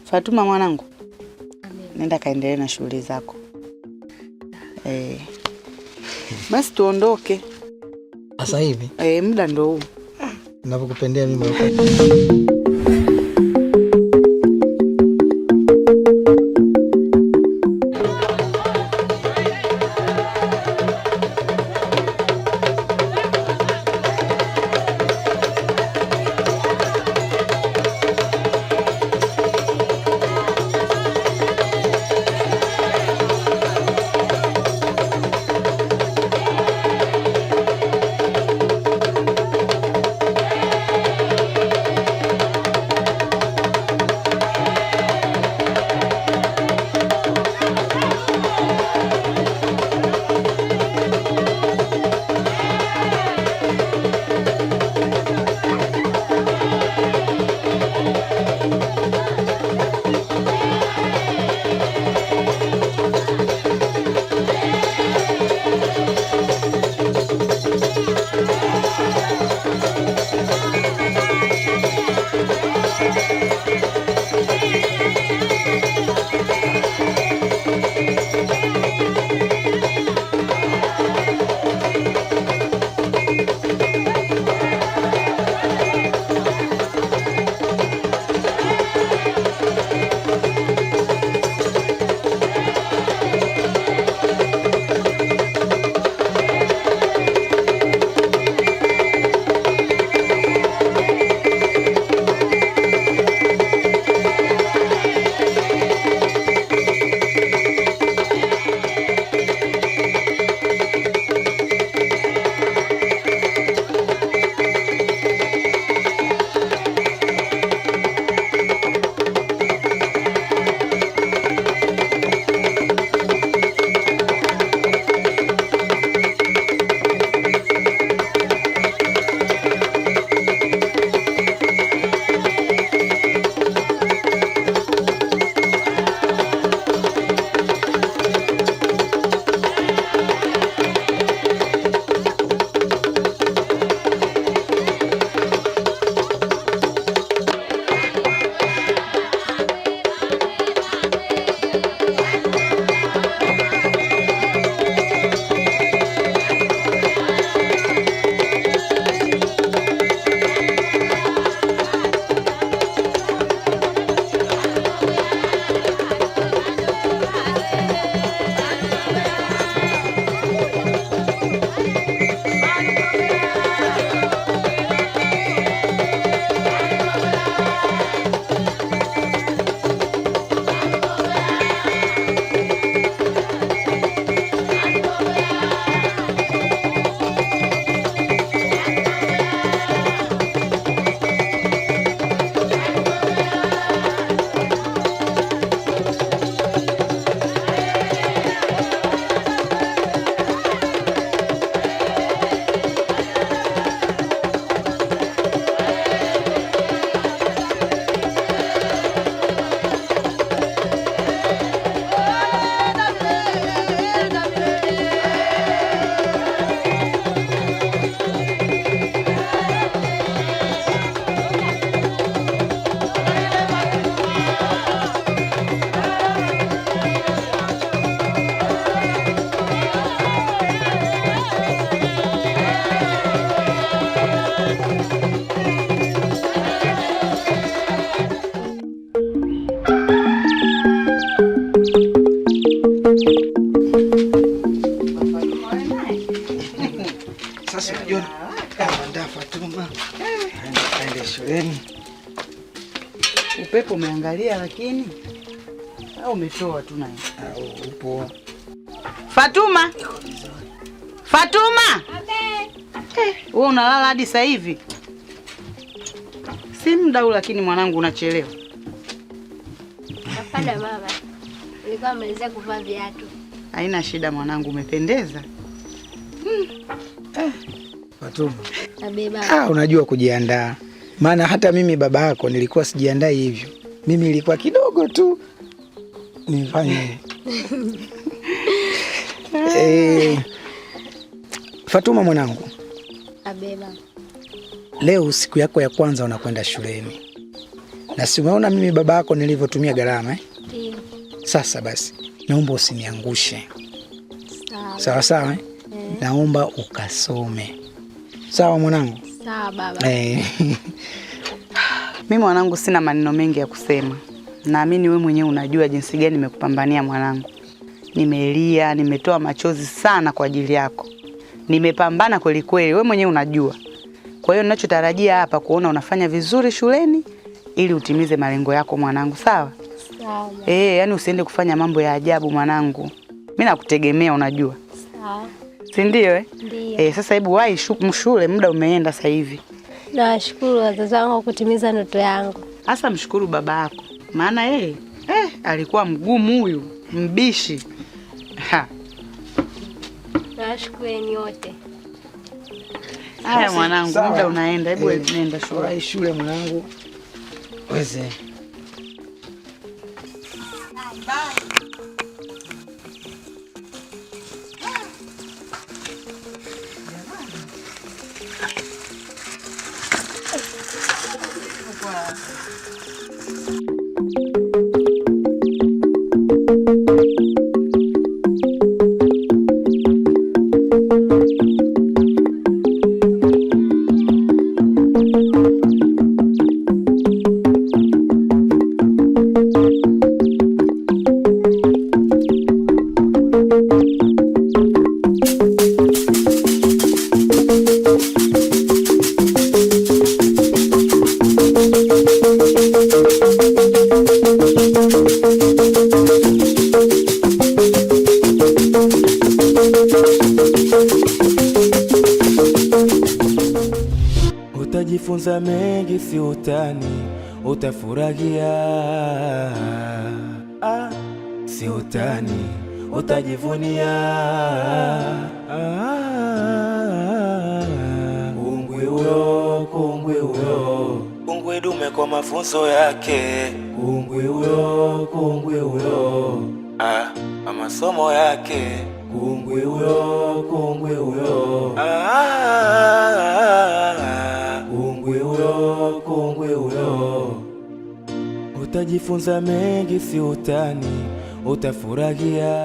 Speaker 6: Fatuma mwanangu. Nenda kaendelee na shughuli zako. Basi tuondoke.
Speaker 15: Sasa hivi?
Speaker 6: Muda ndo huu.
Speaker 15: Ninapokupendea mimi Sasa unajua andaa Fatuma aende shuleni.
Speaker 6: Upepo umeangalia lakini au umetoa tu naye?
Speaker 15: Upo.
Speaker 6: Fatuma! Fatuma! Wewe unalala hadi sasa hivi? Si muda huu lakini mwanangu unachelewa.
Speaker 7: Hapana mama. Nilikuwa nimalizia kuvaa viatu.
Speaker 6: Haina shida mwanangu, umependeza.
Speaker 15: Fatuma.
Speaker 7: Abeba.
Speaker 15: Unajua kujiandaa. Maana hata mimi baba yako nilikuwa sijiandai hivyo. Mimi nilikuwa kidogo tu nifanye. Fatuma mwanangu.
Speaker 7: Abeba.
Speaker 15: Leo siku yako ya kwanza unakwenda shuleni. Na si umeona mimi baba yako nilivyotumia gharama
Speaker 7: Ndio.
Speaker 15: Sasa basi, naomba usiniangushe.
Speaker 7: Sawa.
Speaker 15: Sawa. Naomba ukasome. Sawa mwanangu?
Speaker 7: Sawa baba.
Speaker 6: Mimi mwanangu sina maneno mengi ya kusema. Naamini wewe mwenyewe unajua jinsi gani nimekupambania mwanangu. Nimelia, nimetoa machozi sana kwa ajili yako. Nimepambana kweli kweli, wewe mwenyewe unajua. Kwa hiyo ninachotarajia hapa kuona unafanya vizuri shuleni ili utimize malengo yako mwanangu, sawa?
Speaker 7: Sawa.
Speaker 6: Yani usiende kufanya mambo ya ajabu mwanangu. Mimi nakutegemea unajua.
Speaker 7: Sawa.
Speaker 6: Si ndio
Speaker 7: Ndio.
Speaker 6: Sasa hebu wahi shule, muda umeenda sasa hivi.
Speaker 7: Nashukuru wazazi wangu kutimiza ndoto yangu.
Speaker 6: Hasa mshukuru baba yako. Maana yeye alikuwa mgumu huyu, mbishi.
Speaker 7: Nashukuru wote.
Speaker 6: Haya mwanangu, muda unaenda, hebu nenda shule.
Speaker 15: Wahi shule mwanangu. Weze.
Speaker 2: Utajifunza mengi si utani, utafurahia. Si utani, utajivunia. Kungwi huyo, kungwi huyo, kungwi dume kwa mafunzo yake. Kungwi huyo, kungwi huyo, kwa masomo yake. Kungwi huyo, kungwi huyo, kungwi huyo, kungwi huyo. Utajifunza mengi si utani, utafurahia.